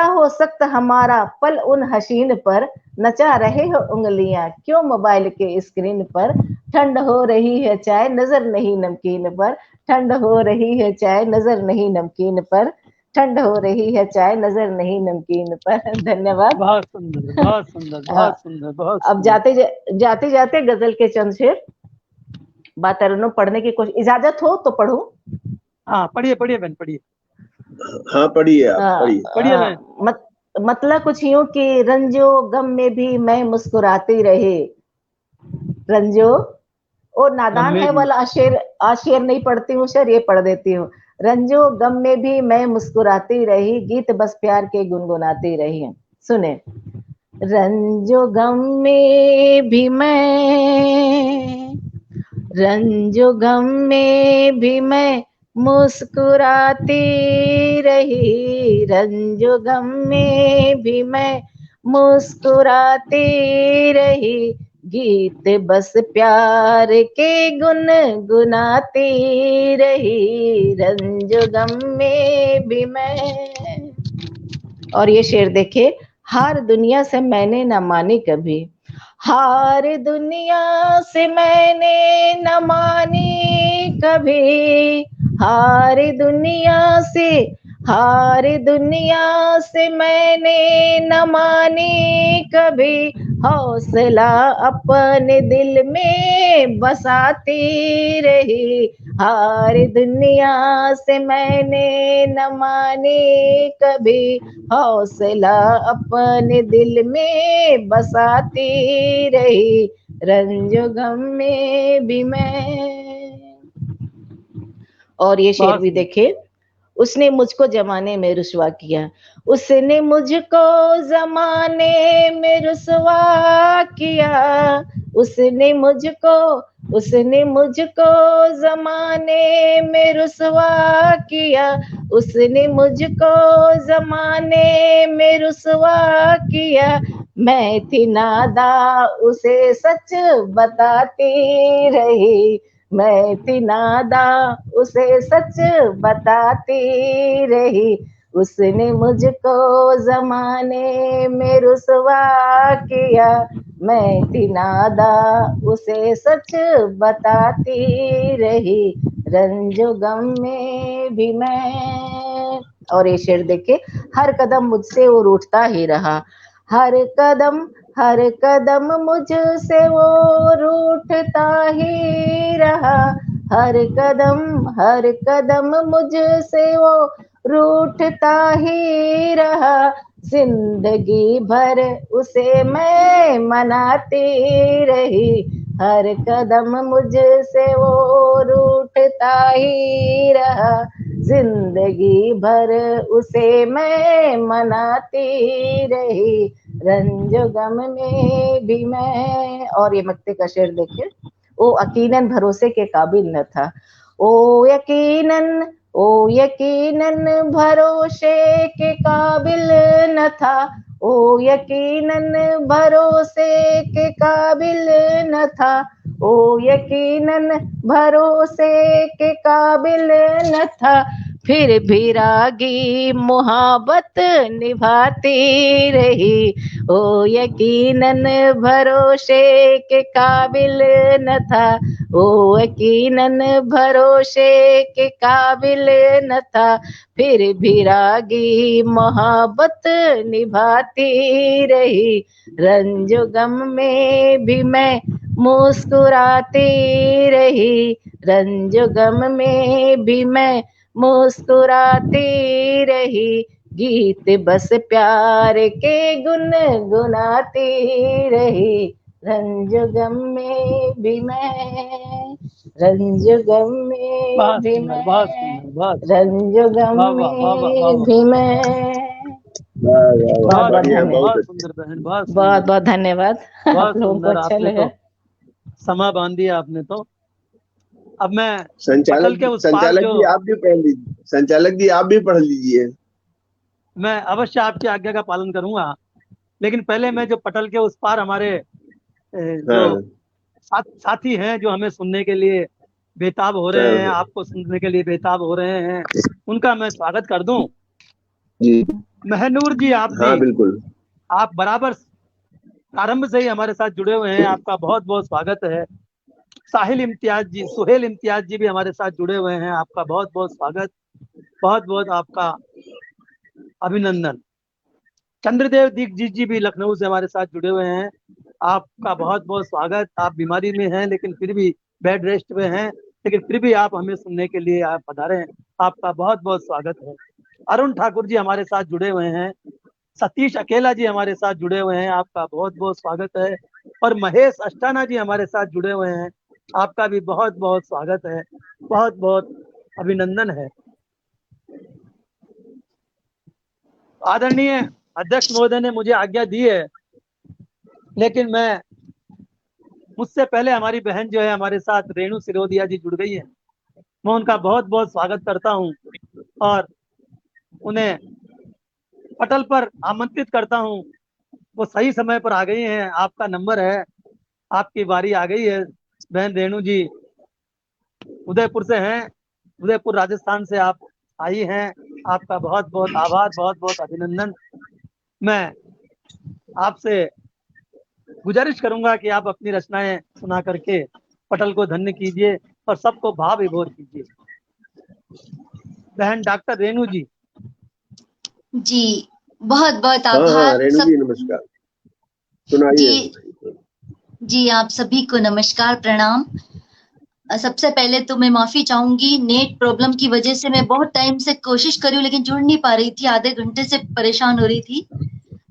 [SPEAKER 7] हो सख्त हमारा पल उन हसीन पर। नचा रहे हो उंगलियां क्यों मोबाइल के स्क्रीन पर, ठंड हो रही है चाय नजर नहीं नमकीन पर, ठंड हो रही है चाय नजर नहीं नमकीन पर, ठंड हो रही है चाय नजर नहीं नमकीन पर। धन्यवाद।
[SPEAKER 5] बहुत सुंदर, बहुत सुंदर, बहुत सुंदर, बहुत
[SPEAKER 7] अब जाते जाते गजल के चंद शेर बातरनो पढ़ने की कोशिश, इजाजत हो तो पढ़ूं?
[SPEAKER 5] हाँ पढ़िए बहन पढ़िए।
[SPEAKER 3] हाँ पढ़िए, आप पढ़िए।
[SPEAKER 7] मतलब कुछ यूं कि रंजो गम में भी मैं मुस्कुराती रही, रंजो और नादान है वाला आशेर नहीं पढ़ती हूँ शेर, ये पढ़ देती हूँ। रंजो गम में भी मैं मुस्कुराती रही, गीत बस प्यार के गुनगुनाती रही। सुने, रंजो गम में भी मैं मुस्कुराती रही, रंजो गम में भी मैं मुस्कुराती रही। गीत बस प्यार के गुनगुनाती रही, रंजो गम में भी मैं। और ये शेर देखे, हार दुनिया से मैंने न मानी कभी, हार दुनिया से मैंने न मानी कभी, हार दुनिया से मैंने न मानी कभी। हौसला अपने दिल में बसाती रही, हार दुनिया से मैंने न मानी कभी। हौसला अपने दिल में बसाती रही, रंजो गम में भी मैं। और ये शेर भी देखे, उसने मुझको जमाने में रुसवा किया, उसने मुझको जमाने में रुसवा किया, उसने मुझको जमाने में रुसवा किया, उसने मुझको जमाने में रुसवा किया। मैं थी नादा उसे सच बताती रही, मैं थी नादा उसे सच बताती रही। उसने मुझको जमाने में रुसवा किया, मैं थी नादा उसे सच बताती रही, रंजो गम में भी मैं। और ये शेर देखे, हर कदम मुझसे वो रूठता ही रहा, हर कदम मुझसे वो रूठता ही रहा, हर कदम मुझसे वो रूठता ही रहा। जिंदगी भर उसे मैं मनाती रही, हर कदम मुझसे वो रूठता ही रहा, जिंदगी भर उसे मैं मनाती रही, रंजो गम में भी मैं। और ये मक्ते का शेर देखिए, ओ यकीनन भरोसे के काबिल न था, ओ यकीनन भरोसे के काबिल न था, ओ यकीनन भरोसे के काबिल न था, ओ यकीनन भरोसे के काबिल न था, फिर भी रागी मोहब्बत निभाती रही, ओ यकीनन भरोसे के काबिल न था, ओ यकीनन भरोसे के काबिल न था, फिर भी रागी मोहब्बत निभाती रही, रंजो गम में भी मैं मुस्कुराती रही, रंजो गम में भी मैं मुस्कुराती रही, गीत बस प्यार के गुनगुनाती रही, रंजो गम में भी मैं, रंजो गम में
[SPEAKER 5] बहुत
[SPEAKER 7] भी
[SPEAKER 5] सुंदर,
[SPEAKER 7] मैं,
[SPEAKER 5] बहुत सुंदर, बहुत
[SPEAKER 7] रंजो गम
[SPEAKER 5] वाह वाह वाह वाह वाह
[SPEAKER 7] में
[SPEAKER 5] वाह।
[SPEAKER 7] भी मैं।
[SPEAKER 3] वाह वाह वाह,
[SPEAKER 7] बहुत बहुत
[SPEAKER 3] बढ़िया,
[SPEAKER 7] धन्यवाद,
[SPEAKER 3] बहुत
[SPEAKER 5] बहुत
[SPEAKER 3] अच्छा।
[SPEAKER 5] सुंदर बहन, बहुत
[SPEAKER 7] बहुत
[SPEAKER 5] सुंदर,
[SPEAKER 7] बहुत धन्यवाद। आप
[SPEAKER 5] बहुत
[SPEAKER 7] लोगों को
[SPEAKER 5] सुंदर।
[SPEAKER 7] अच्छा
[SPEAKER 5] आपने
[SPEAKER 7] लगा?
[SPEAKER 5] तो समा बांध दिया आपने तो। अब मैं
[SPEAKER 3] संचालक
[SPEAKER 5] पटल के उस पार
[SPEAKER 3] संचालक
[SPEAKER 5] जो,
[SPEAKER 3] जी आप भी पढ़ लीजिए, संचालक जी आप भी पढ़ लीजिए।
[SPEAKER 5] मैं अवश्य आपकी आज्ञा का पालन करूंगा, लेकिन पहले मैं जो पटल के उस पार हमारे जो
[SPEAKER 3] हाँ
[SPEAKER 5] साथी हैं जो हमें सुनने के लिए बेताब हो रहे हैं,
[SPEAKER 3] हाँ
[SPEAKER 5] आपको सुनने के लिए बेताब हो रहे हैं, उनका मैं स्वागत कर दूं।
[SPEAKER 3] जी,
[SPEAKER 5] महनूर जी, आप भी,
[SPEAKER 3] हाँ बिल्कुल।
[SPEAKER 5] आप बराबर प्रारंभ से ही हमारे साथ जुड़े हुए हैं, आपका बहुत बहुत स्वागत है। सुहेल इम्तियाज जी भी हमारे साथ जुड़े हुए हैं, आपका बहुत बहुत स्वागत, बहुत बहुत आपका अभिनंदन। चंद्रदेव दीक्षित जी भी लखनऊ से हमारे साथ जुड़े हुए हैं, आपका बहुत बहुत स्वागत। आप बीमारी में हैं लेकिन फिर भी बेड रेस्ट में हैं, लेकिन फिर भी आप हमें सुनने के लिए आप पधारे हैं, आपका बहुत बहुत स्वागत है। अरुण ठाकुर जी हमारे साथ जुड़े हुए हैं, सतीश अकेला जी हमारे साथ जुड़े हुए हैं, आपका बहुत बहुत स्वागत है। और महेश अष्टाना जी हमारे साथ जुड़े हुए हैं, आपका भी बहुत बहुत स्वागत है, बहुत बहुत अभिनंदन है। आदरणीय अध्यक्ष महोदय ने मुझे आज्ञा दी है, लेकिन मैं मुझसे पहले हमारी बहन जो है हमारे साथ रेणु सिरोदिया जी जुड़ गई है, मैं उनका बहुत बहुत स्वागत करता हूं और उन्हें पटल पर आमंत्रित करता हूं। वो सही समय पर आ गई हैं, आपका नंबर है, आपकी बारी आ गई है। बहन रेणु जी उदयपुर से हैं, उदयपुर राजस्थान से आप आई हैं, आपका बहुत बहुत आभार, बहुत बहुत अभिनंदन। मैं आपसे गुजारिश करूंगा कि आप अपनी रचनाएं सुना करके पटल को धन्य कीजिए और सबको भाव विभोर कीजिए। बहन डॉक्टर रेणु जी।
[SPEAKER 8] जी बहुत बहुत
[SPEAKER 3] हाँ हाँ
[SPEAKER 8] आभार
[SPEAKER 3] रेणु जी नमस्कार, सुनाइए।
[SPEAKER 8] जी आप सभी को नमस्कार, प्रणाम। सबसे पहले तो मैं माफी चाहूंगी, नेट प्रॉब्लम की वजह से मैं बहुत टाइम से कोशिश कर रही हूँ लेकिन जुड़ नहीं पा रही थी, आधे घंटे से परेशान हो रही थी,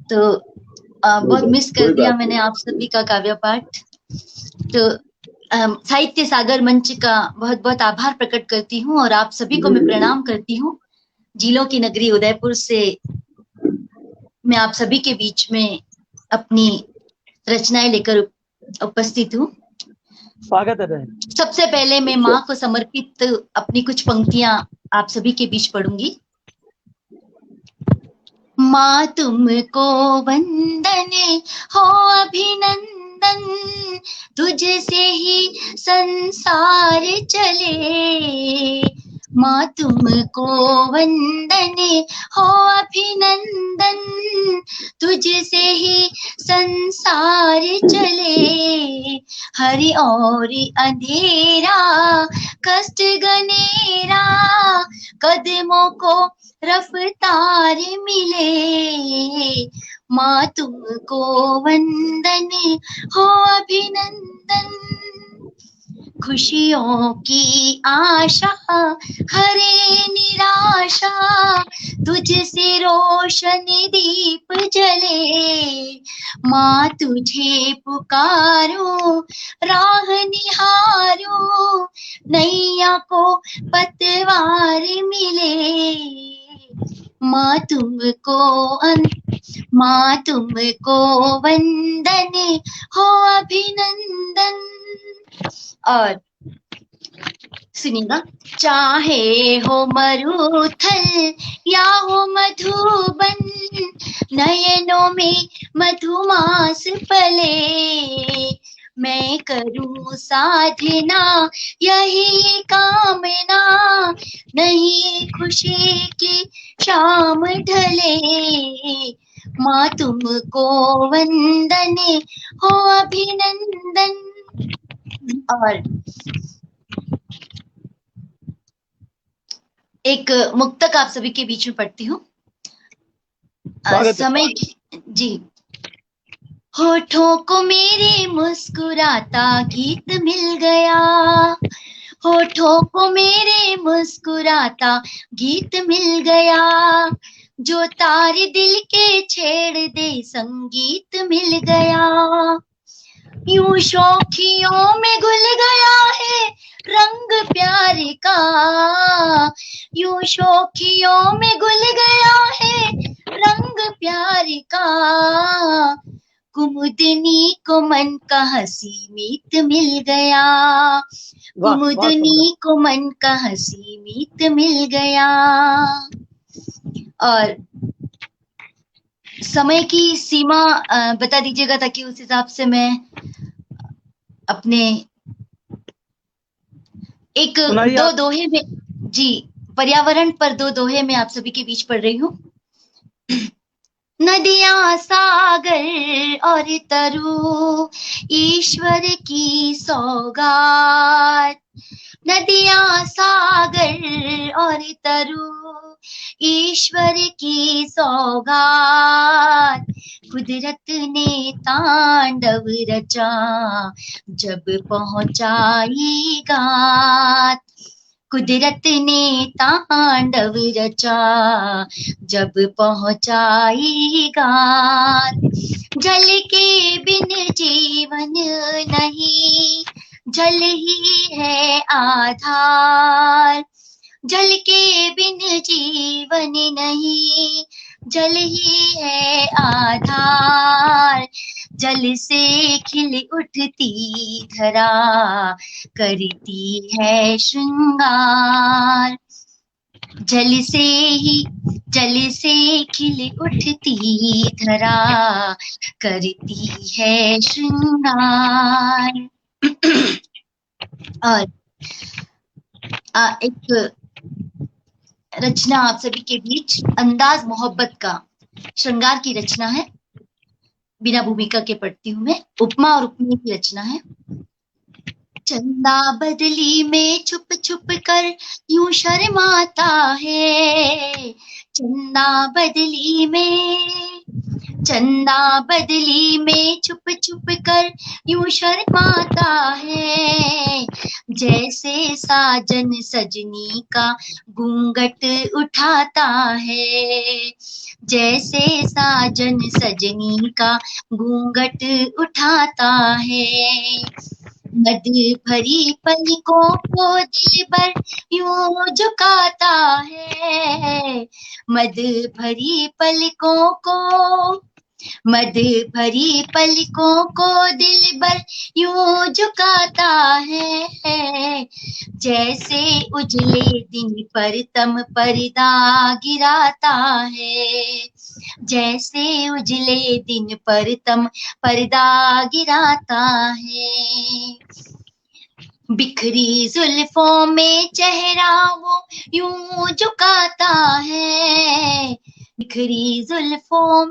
[SPEAKER 8] तो बहुत मिस कर दिया मैंने आप सभी का काव्य पाठ। तो साहित्य सागर मंच का बहुत बहुत आभार प्रकट करती हूँ और आप सभी को मैं प्रणाम करती हूँ। झीलों की नगरी उदयपुर से मैं आप सभी के बीच में अपनी रचनाएं लेकर उपस्थित हूँ।
[SPEAKER 5] स्वागत है।
[SPEAKER 8] सबसे पहले मैं माँ को समर्पित अपनी कुछ पंक्तियां आप सभी के बीच पढ़ूंगी। माँ तुमको वंदन हो अभिनंदन, तुझसे ही संसार चले। माँ तुमको वंदन हो अभिनंदन, तुझसे ही संसार चले। हरि और अंधेरा कष्ट गनेरा, कदमों को रफ्तार मिले। माँ तुमको वंदन हो अभिनंदन, खुशियों की आशा हरे निराशा, तुझसे रोशन दीप जले। माँ तुझे पुकारो राह निहारो, नैया को पतवार मिले। माँ तुमको वंदन हो अभिनंदन। और सुनिएगा, चाहे हो मरुथल या हो मधुबन, नयनों में मधुमास पले। मैं करूं साधना यही कामना, नहीं खुशी की शाम ढले। माँ तुमको वंदन हो अभिनंदन। और एक मुक्तक आप सभी के बीच में पढ़ती हूँ। समय जी। होठों को मेरे मुस्कुराता गीत मिल गया, होठों को मेरे मुस्कुराता गीत मिल गया। जो तारे दिल के छेड़ दे संगीत मिल गया। यूं शौखियों में घुल गया है रंग प्यार का, यूं शौखियों में घुल गया है रंग प्यार का। कुमुदनी को मन का हंसी मीत मिल गया, कुमुदनी को मन का हंसी मीत मिल गया। और समय की सीमा बता दीजिएगा ताकि उस हिसाब से मैं अपने एक दो दोहे में जी पर्यावरण पर दो दोहे में आप सभी के बीच पढ़ रही हूँ। नदियां सागर और तरु ईश्वर की सौगात, नदियां सागर और तरु ईश्वर की सौगात। कुदरत ने तांडव रचा जब पहुंचाई गात, कुदरत ने तांडव रचा जब पहुंचाई गात। जल के बिन जीवन नहीं, जल ही है आधार, जल के बिन जीवन नहीं, जल ही है आधार। जल से खिल उठती धरा करती है श्रृंगार, जल से खिल उठती धरा करती है श्रृंगार। और एक रचना आप सभी के बीच, अंदाज मोहब्बत का श्रृंगार की रचना है, बिना भूमिका के पढ़ती हूँ मैं। उपमा और उपमेय की रचना है। चंदा बदली में छुप छुप कर यूं शर्माता है, चंदा बदली में छुप छुप कर यूं शर्माता है। जैसे साजन सजनी का घूंघट उठाता है, जैसे साजन सजनी का घूंघट उठाता है। मद भरी पलकों को दिल पर यूं झुकाता है, मद भरी पलकों को दिल पर यूं झुकाता है। जैसे उजले दिन पर तम पर्दा गिराता है, जैसे उजले दिन पर तम पर्दा गिराता है। बिखरी जुल्फों में चेहरा वो यूं झुकाता है, बिखरी जुल्फों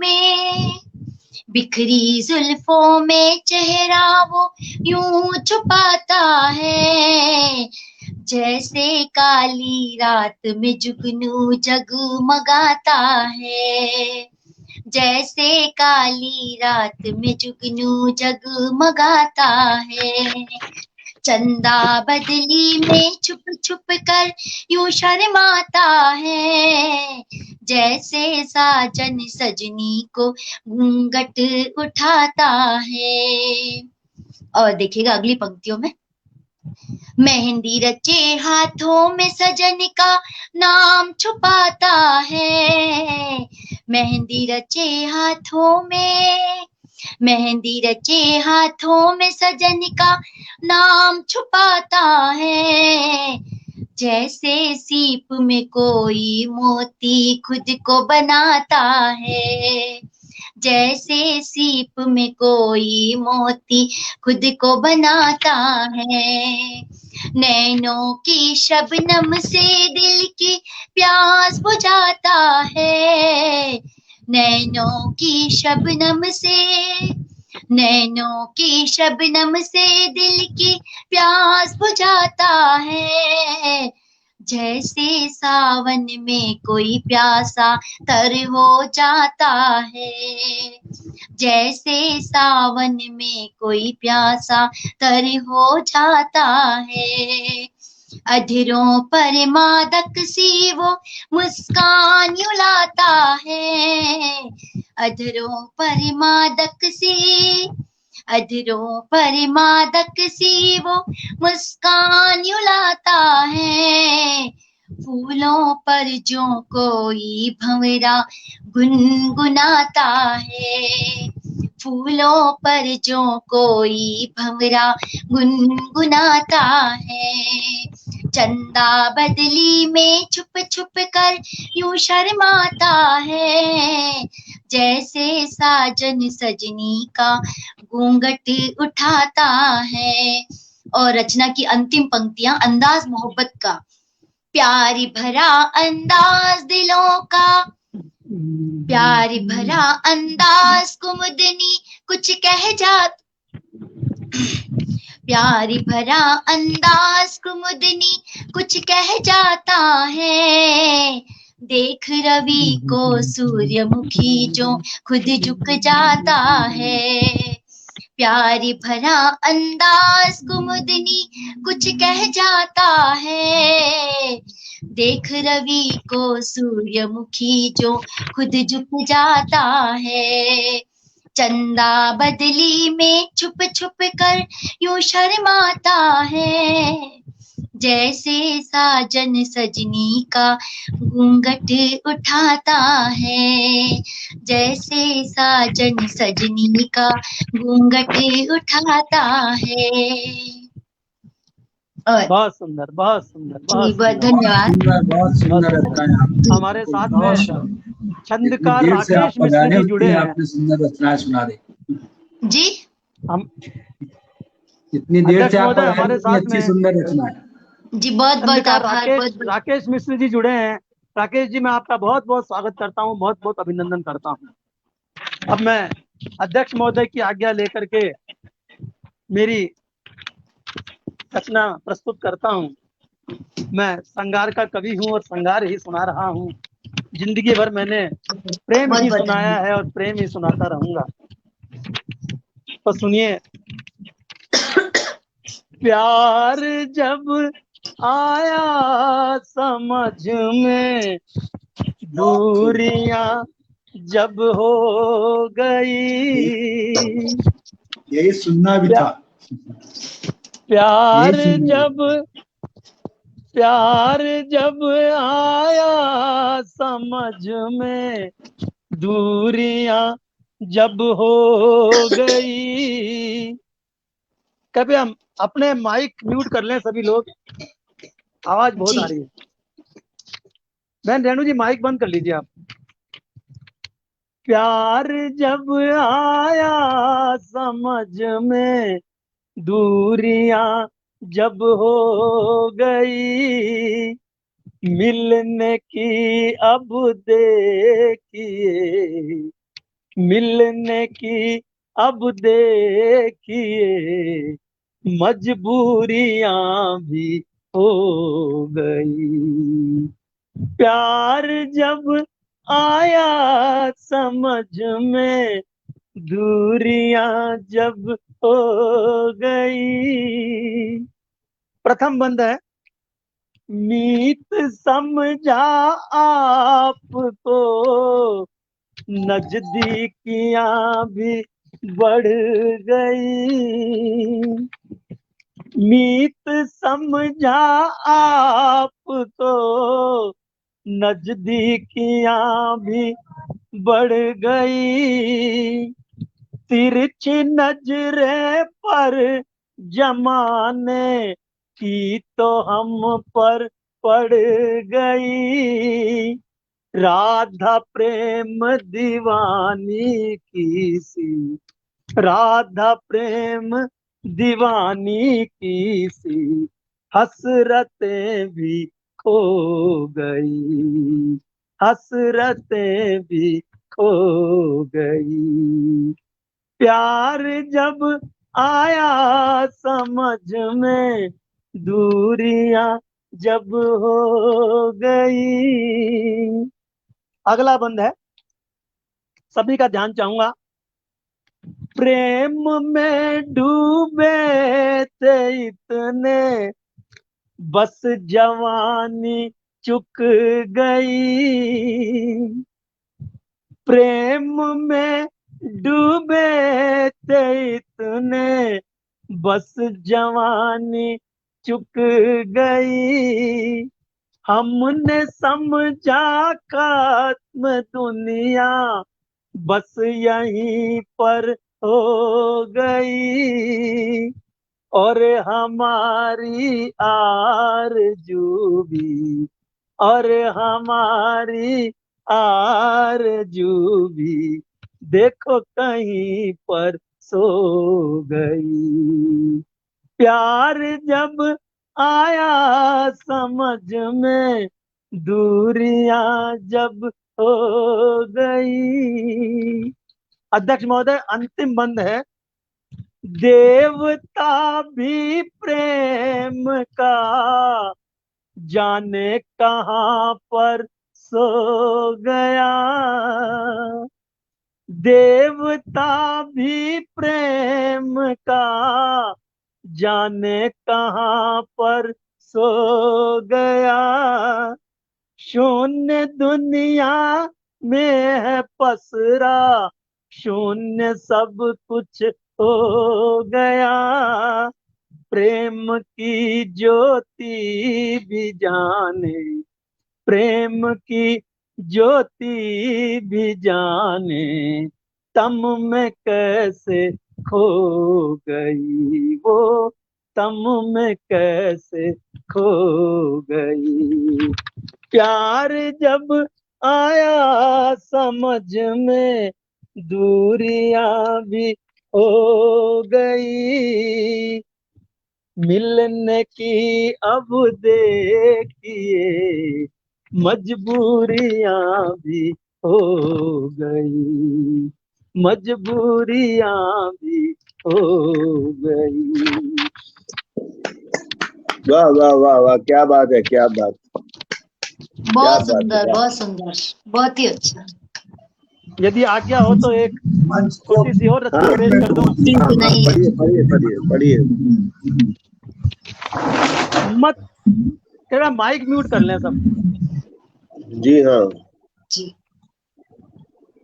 [SPEAKER 8] में चेहरा वो यूं छुपाता है। जैसे काली रात में जुगनू जगमगाता है, जैसे काली रात में जुगनू जगमगाता है। चंदा बदली में छुप छुप कर यूं शर्माता है, जैसे साजन सजनी को घूंघट उठाता है। और देखिएगा अगली पंक्तियों में, मेहंदी रचे हाथों में सजन का नाम छुपाता है, मेहंदी रचे हाथों में, मेहंदी रचे हाथों में सजन का नाम छुपाता है, जैसे सीप में कोई मोती खुद को बनाता है, जैसे सीप में कोई मोती खुद को बनाता है। नैनों की शबनम से दिल की प्यास बुझाता है, नैनों की शबनम से, नैनों की शबनम से दिल की प्यास बुझाता है, जैसे सावन में कोई प्यासा तर हो जाता है, जैसे सावन में कोई प्यासा तर हो जाता है। अधरों पर मादक सी वो मुस्कान यूं लाता है, अधरों पर मादक सी, अधरों पर मादक सी वो मुस्कान यूं लाता है, फूलों पर जो कोई भंवरा गुनगुनाता है, फूलों पर जो कोई भंवरा गुनगुनाता है, चंदा बदली में छुप छुप कर यूं शर्माता है, जैसे साजन सजनी का घूंघट उठाता है। और रचना की अंतिम पंक्तियां, अंदाज मोहब्बत का, प्यारी भरा अंदाज दिलों का, प्यारी भरा अंदाज कुमुदनी कुछ कह जात, प्यारी भरा अंदाज कुमुदनी कुछ कह जाता है, देख रवि को सूर्यमुखी जो खुद झुक जाता है, प्यारी भरा अंदाज कुमुदनी कुछ कह जाता है, देख रवि को सूर्यमुखी जो खुद झुक जाता है, चंदा बदली में छुप छुप कर यूं शर्माता है, जैसे साजन सजनी का घूंघट उठाता है, जैसे साजन सजनी का घूंघट उठाता है। और
[SPEAKER 5] बहुत सुंदर, बहुत सुंदर,
[SPEAKER 8] जी
[SPEAKER 5] बहुत
[SPEAKER 8] बहुत
[SPEAKER 5] सुंदर।
[SPEAKER 8] धन्यवाद।
[SPEAKER 6] बहुत सुंदर रचना है आपकी।
[SPEAKER 5] हमारे साथ में छंदकार
[SPEAKER 6] इतनी देर से आप
[SPEAKER 5] राकेश मिश्र
[SPEAKER 6] पधारे
[SPEAKER 5] जी
[SPEAKER 6] हुए
[SPEAKER 5] जुड़े
[SPEAKER 6] हैं,
[SPEAKER 5] हैं।
[SPEAKER 6] आपने सुंदर रचनाएं सुना दी।
[SPEAKER 8] जी
[SPEAKER 5] हम
[SPEAKER 6] इतनी देर
[SPEAKER 5] अध्यक्ष
[SPEAKER 6] से आप
[SPEAKER 5] महोदय
[SPEAKER 6] पधारे,
[SPEAKER 5] हमारे
[SPEAKER 6] इतनी
[SPEAKER 5] साथ
[SPEAKER 6] अच्छी
[SPEAKER 5] में
[SPEAKER 6] सुंदर रचना है।
[SPEAKER 8] जी बहुत बहुत
[SPEAKER 5] छंदकार
[SPEAKER 8] आभार, बहुत बहुत
[SPEAKER 5] राकेश मिश्र जी जुड़े हैं। राकेश जी, मैं आपका बहुत बहुत स्वागत करता हूँ, बहुत बहुत अभिनंदन करता हूँ। अब मैं अध्यक्ष महोदय की आज्ञा लेकर के मेरी रचना प्रस्तुत करता हूँ। मैं श्रृंगार का कवि हूँ और श्रृंगार ही सुना रहा हूँ। जिंदगी भर मैंने प्रेम
[SPEAKER 8] बहुत
[SPEAKER 5] ही
[SPEAKER 8] बहुत
[SPEAKER 5] सुनाया
[SPEAKER 8] धन्यवाद।
[SPEAKER 5] है और प्रेम ही सुनाता रहूंगा। तो सुनिए, प्यार जब आया समझ में, दूरियां जब हो गई,
[SPEAKER 6] यही सुनना भी था।
[SPEAKER 5] प्यार
[SPEAKER 6] यही सुनना
[SPEAKER 5] प्यार जब आया समझ में, दूरियां जब हो गई। कृपया हम अपने माइक म्यूट कर लें सभी लोग, आवाज बहुत
[SPEAKER 8] जी
[SPEAKER 5] आ रही है। बहन रेणु जी, माइक बंद कर लीजिए आप। प्यार जब आया समझ में, दूरियां जब हो गई, मिलने की अब देखिए, मिलने की अब देखिए, मजबूरियां भी हो गई। प्यार जब आया समझ में, दूरियां जब हो गई। प्रथम बंद है, मीत समझा आपको नजदीकियां भी बढ़ गई। मीत समझा आपको नजदीकियां भी बढ़ गई। तिरछी नजरे पर जमाने की तो हम पर पड़ गई। राधा प्रेम दीवानी की सी, राधा प्रेम दीवानी की सी हसरतें भी खो गई, हसरतें भी खो गई। प्यार जब आया समझ में, दूरियां जब हो गई। अगला बंद है, सभी का ध्यान चाहूंगा। प्रेम में डूबे थे इतने, बस जवानी चुक गई। प्रेम में डूबे थे इतने, बस जवानी चुक गई। हमने समझा खात्म दुनिया बस यहीं पर हो गई। और हमारी आरज़ू भी, और हमारी आरज़ू भी देखो कहीं पर सो गई। प्यार जब आया समझ में, दूरियां जब हो गई। अध्यक्ष महोदय, अंतिम बंद है, देवता भी प्रेम का जाने कहाँ पर सो गया। देवता भी प्रेम का जाने कहाँ पर सो गया। शून्य दुनिया में है पसरा, शून्य सब कुछ हो गया। प्रेम की ज्योति भी जाने, प्रेम की ज्योति भी जाने तम में कैसे खो गई। वो तम में कैसे खो गई। प्यार जब आया समझ में, दूरियां भी हो गई। मिलने की अब देखिए मजबूरियां भी हो गई, मजबूरियां भी हो गई।
[SPEAKER 3] वाह वाह वाह वाह, क्या बात है, क्या बात,
[SPEAKER 8] बहुत
[SPEAKER 3] क्या बात है,
[SPEAKER 8] सुंदर,
[SPEAKER 3] क्या
[SPEAKER 8] बहुत सुंदर, बहुत ही अच्छा।
[SPEAKER 5] यदि आज्ञा हो तो एक छोटी सी और रचना
[SPEAKER 3] हाँ,
[SPEAKER 5] पेश कर दूं।
[SPEAKER 3] हाँ,
[SPEAKER 8] सुनाइए।
[SPEAKER 3] पढ़िए पढ़िए पढ़िए पढ़िए।
[SPEAKER 5] मत, तेरा माइक म्यूट कर लें सब।
[SPEAKER 3] जी हाँ।
[SPEAKER 8] जी।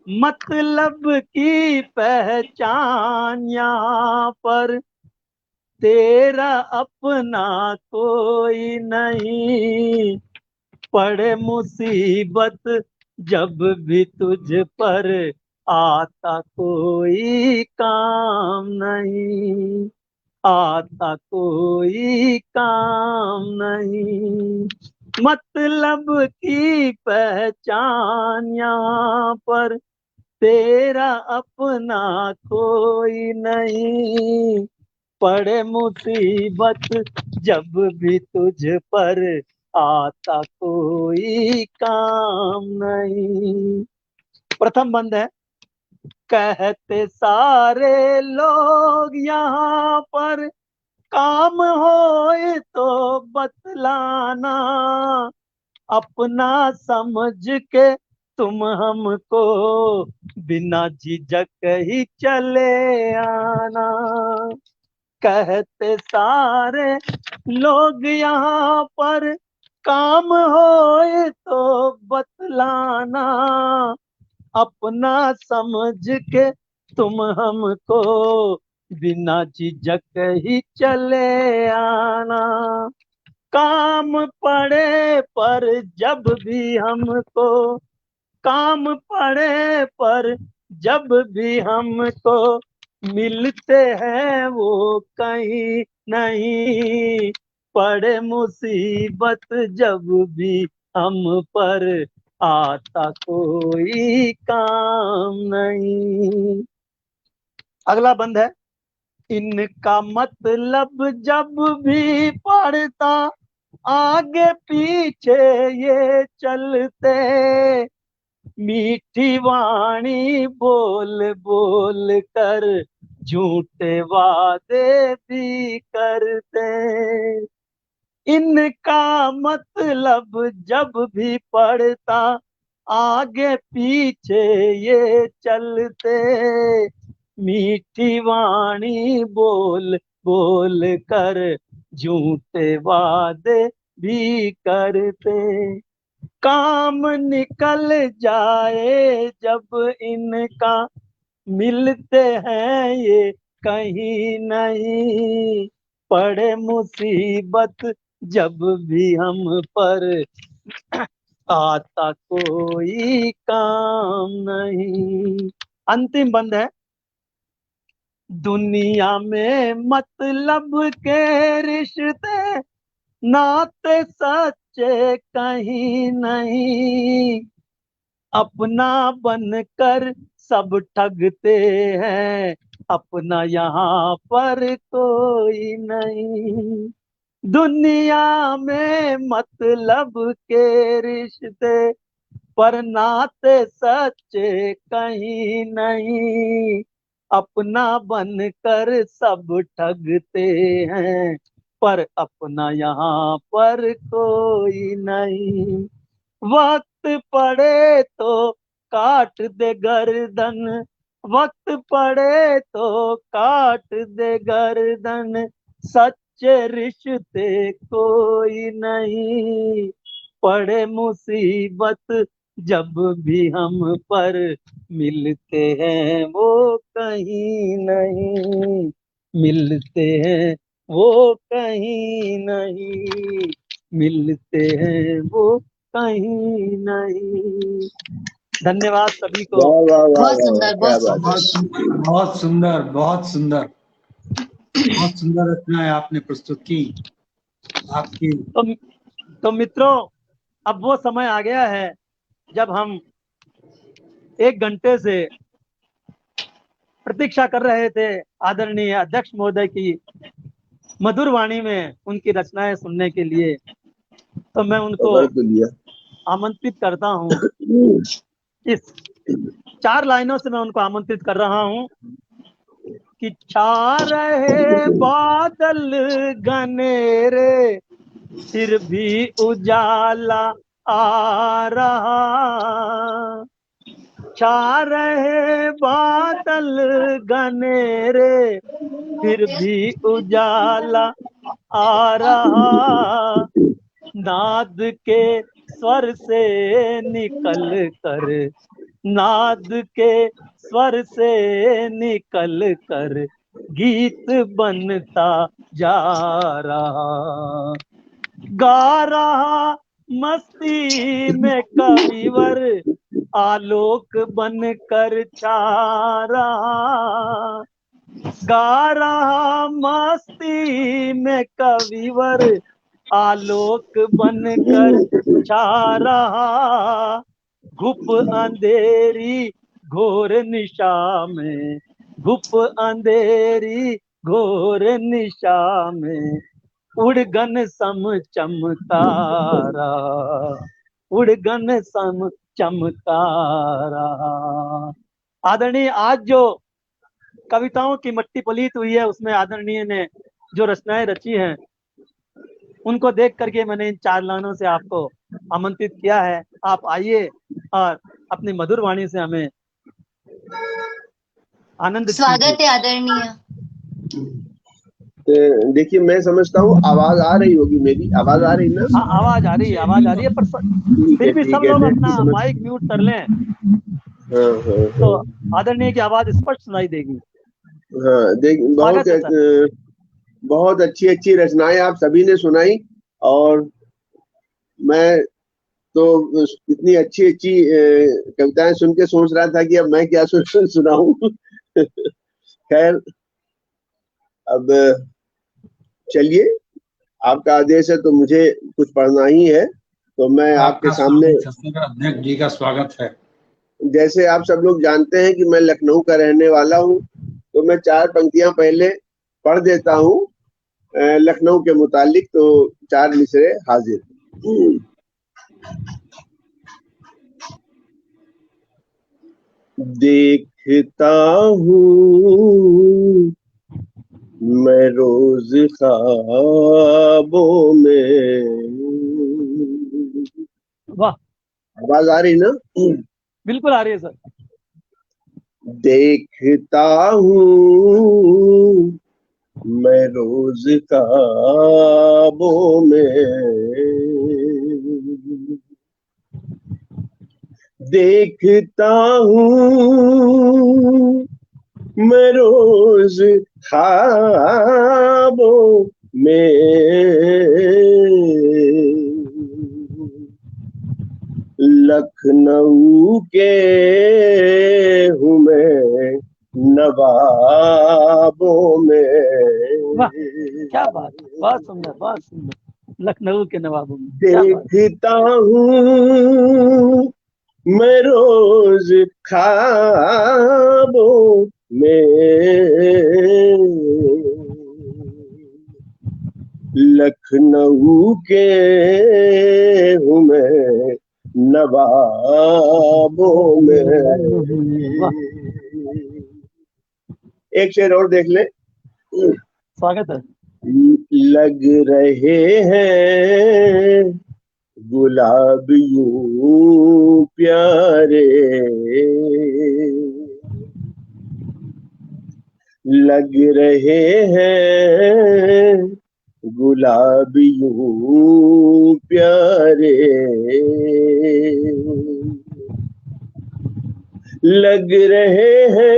[SPEAKER 5] मतलब की पहचान यहाँ पर तेरा अपना कोई नहीं। पड़े मुसीबत जब भी तुझ पर आता कोई काम नहीं, आता कोई काम नहीं। मतलब की पहचान यहाँ पर तेरा अपना कोई नहीं। पड़े मुसीबत जब भी तुझ पर आता कोई काम नहीं। प्रथम बंद है, कहते सारे लोग यहाँ पर काम होए तो बतलाना। अपना समझ के तुम हमको बिना झिझक ही चले आना। कहते सारे लोग यहाँ पर काम होए तो बतलाना, अपना समझ के तुम हमको बिना झिझक ही चले आना। काम पड़े पर जब भी हमको, काम पड़े पर जब भी हमको मिलते हैं वो कहीं नहीं, पड़े मुसीबत जब भी हम पर आता कोई काम नहीं। अगला बंद है, इनका मतलब जब भी पढ़ता आगे पीछे ये चलते, मीठी वाणी बोल बोल कर झूठे वादे भी करते। इनका मतलब जब भी पढ़ता आगे पीछे ये चलते, मीठी वाणी बोल बोल कर झूठे वादे भी करते। काम निकल जाए जब इनका मिलते हैं ये कहीं नहीं, पड़े मुसीबत जब भी हम पर आता कोई काम नहीं। अंतिम बंद है, दुनिया में मतलब के रिश्ते नाते सच्चे कहीं नहीं, अपना बनकर सब ठगते हैं, अपना यहाँ पर कोई नहीं। दुनिया में मतलब के रिश्ते पर नाते सच्चे कहीं नहीं, अपना बनकर सब ठगते हैं, पर अपना यहाँ पर कोई नहीं। वक्त पड़े तो काट दे गर्दन, वक्त पड़े तो काट दे गर्दन, सच्चे रिश्ते कोई नहीं, पड़े मुसीबत जब भी हम पर मिलते हैं वो कहीं नहीं, मिलते हैं वो कहीं नहीं, मिलते हैं वो कहीं नहीं। धन्यवाद सभी को।
[SPEAKER 3] वाह वाह वाह
[SPEAKER 8] बहुत
[SPEAKER 3] वाह,
[SPEAKER 8] सुंदर,
[SPEAKER 3] क्या
[SPEAKER 8] बहुत
[SPEAKER 3] बात है।
[SPEAKER 8] सुंदर।
[SPEAKER 4] बहुत सुंदर, बहुत सुंदर, बहुत सुंदर रचनाएं आपने प्रस्तुत की। आपकी
[SPEAKER 5] तो मित्रों, अब वो समय आ गया है जब हम 1 घंटे से प्रतीक्षा कर रहे थे आदरणीय अध्यक्ष महोदय की मधुर वाणी में उनकी रचनाएं सुनने के लिए। तो मैं उनको
[SPEAKER 3] खबर तो दिया।
[SPEAKER 5] आमंत्रित करता हूँ, इस 4 लाइनों से मैं उनको आमंत्रित कर रहा हूँ कि छा रहे बादल घनेरे फिर भी उजाला आ रहा, छा रहे बादल घनेरे फिर भी उजाला आ रहा, नाद के स्वर से निकल कर, नाद के स्वर से निकल कर गीत बनता जा रहा, गा रहा मस्ती में कविवर आलोक बनकर छा रहा, गा रहा मस्ती में कविवर आलोक बनकर छा रहा, घुप अंधेरी घोर निशा में, घुप अंधेरी घोर निशा में उड़गन सम चमकारा, उड़गन सम चमकारा। आदरणीय, आज जो कविताओं की मट्टी पलीत हुई है उसमें आदरणीय ने जो रचनाएं रची हैं उनको देख करके मैंने इन 4 लाइनों से आपको आमंत्रित किया है। आप आइए और अपनी मधुर वाणी से हमें आनंदित
[SPEAKER 8] स्वागत
[SPEAKER 5] कीजिए।
[SPEAKER 8] है आदरणीय।
[SPEAKER 3] देखिए मैं समझता हूँ आवाज आ रही होगी, मेरी आवाज आ रही ना?
[SPEAKER 5] हाँ आवाज आ रही है, आवाज आ रही है, पर फिर भी सब
[SPEAKER 3] ठीक है,
[SPEAKER 5] लोग
[SPEAKER 3] मैं
[SPEAKER 5] अपना
[SPEAKER 3] समझ।
[SPEAKER 5] माइक म्यूट कर लें
[SPEAKER 3] हाँ हाँ
[SPEAKER 5] तो
[SPEAKER 3] हाँ
[SPEAKER 5] आदरणीय की आवाज स्पष्ट सुनाई देगी।
[SPEAKER 3] हाँ, देख बहुत
[SPEAKER 5] स्वागत है सर।
[SPEAKER 3] बहुत अच्छी अच्छी रचनाएं आप सभी ने सुनाई, और मैं तो इतनी अच्छी अच्छी कविताएं सुन के सोच रहा था कि अब मैं क्या सुनाऊं। खैर, अब चलिए, आपका आदेश है तो मुझे कुछ पढ़ना ही है, तो मैं आपके
[SPEAKER 6] आपका
[SPEAKER 3] सामने,
[SPEAKER 6] स्वागत है सर, अध्यक्ष जी का स्वागत है।
[SPEAKER 3] जैसे आप सब लोग जानते हैं कि मैं लखनऊ का रहने वाला हूँ, तो मैं 4 पंक्तियां पहले पढ़ देता हूँ लखनऊ के मुतालिक, तो 4 मिसरे हाजिर। देखता हूँ मैं रोज ख्वाबों में,
[SPEAKER 5] वाह,
[SPEAKER 3] आवाज आ रही ना?
[SPEAKER 5] बिल्कुल आ रही है सर।
[SPEAKER 3] देखता हूँ मैं रोज ख्वाबों में, देखता हूँ मैं रोज ख्वाबों में, लखनऊ के हूँ मैं नवाबों में।
[SPEAKER 5] वाह, क्या बात है, बहुत सुंदर, बहुत सुंदर। लखनऊ के नवाबों में, क्या बात।
[SPEAKER 3] देखता हूँ मैं रोज ख्वाबों में, लखनऊ के हूँ मैं नवाबों में।
[SPEAKER 5] वाह,
[SPEAKER 3] एक शेर और देख ले।
[SPEAKER 5] स्वागत है।
[SPEAKER 3] लग रहे हैं गुलाब यूं प्यारे, लग रहे हैं गुलाब यूं प्यारे, लग रहे हैं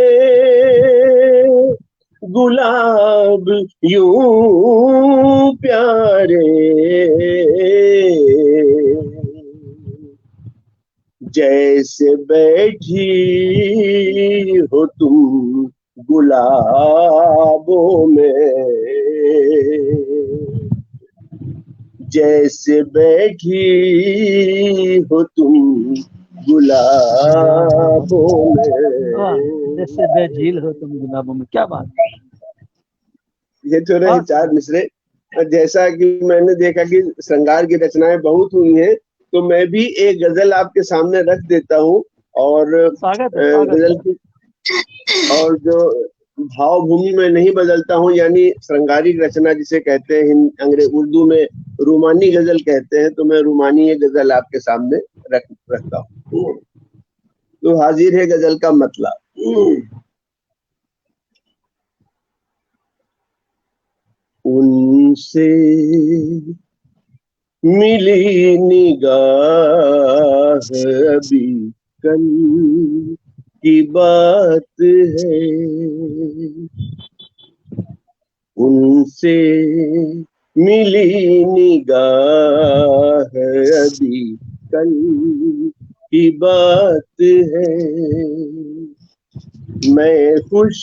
[SPEAKER 3] गुलाब यूं प्यारे, जैसे बैठी हो तुम गुलाबों में, जैसे बैठी हो तुम गुलाबों
[SPEAKER 5] वाह,
[SPEAKER 3] में।
[SPEAKER 5] जैसे बेझील हो तुम गुलाबों में, क्या बात।
[SPEAKER 3] ये तो रहे
[SPEAKER 5] बहुत
[SPEAKER 3] 4 मिसरे। जैसा कि मैंने देखा कि श्रृंगार की रचनाएं बहुत हुई हैं, तो मैं भी एक गजल आपके सामने रख देता हूँ, और
[SPEAKER 5] स्वागत है, स्वागत
[SPEAKER 3] गजल
[SPEAKER 5] है।
[SPEAKER 3] की, और जो भावभूमि में नहीं बदलता हूँ, यानी श्रृंगारिक रचना जिसे कहते हैं अंग्रेज उर्दू में रूमानी गजल कहते हैं, तो मैं रूमानी ये गजल आपके सामने रखता हूँ। तो हाजिर है गजल का मतलब। उनसे मिली निगाह अभी कल की बात है, उनसे मिली निगाह अभी कल की बात है, मैं खुश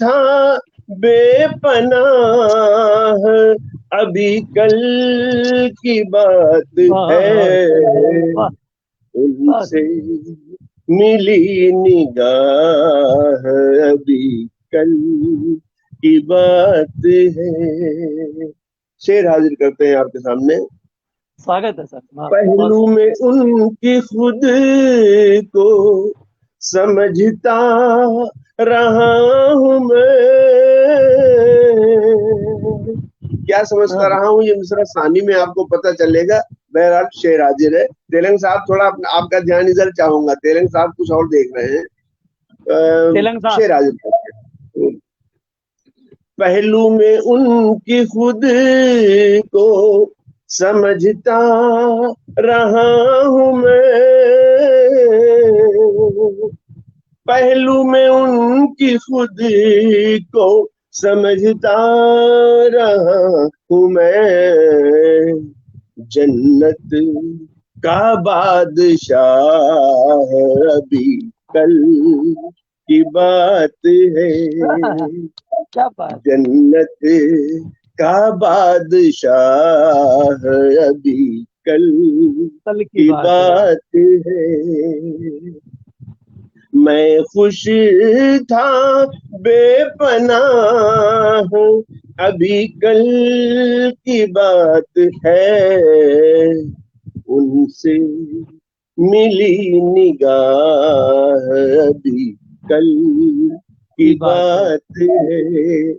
[SPEAKER 3] था बेपनाह अभी कल की बात है,
[SPEAKER 5] वाह,
[SPEAKER 3] उनसे मिली निगाह अभी कल की बात है। शेर हाजिर करते हैं आपके सामने।
[SPEAKER 5] स्वागत है सर।
[SPEAKER 3] पहलू में उनकी खुद को समझता रहा हूँ मैं, क्या समझता रहा हूँ ये मिसरा सानी में आपको पता चलेगा। बहरहाल शेर हाजिर है। तेलंग साहब थोड़ा आपका ध्यान इधर चाहूंगा, तेलंग साहब कुछ और देख रहे हैं।
[SPEAKER 5] तेलंग साहब,
[SPEAKER 3] शेर हाजिर करते हैं। पहलू में उनकी खुद को समझता रहा हूँ मैं, पहलू में उनकी खुद को समझता रहा हूँ मैं। जन्नत का बादशाह अभी कल की बात है,
[SPEAKER 5] क्या बात।
[SPEAKER 3] जन्नत का बादशाह अभी कल की बात है। मैं खुश था बेपनाह अभी कल की बात है, उनसे मिली निगाह अभी कल की बात है।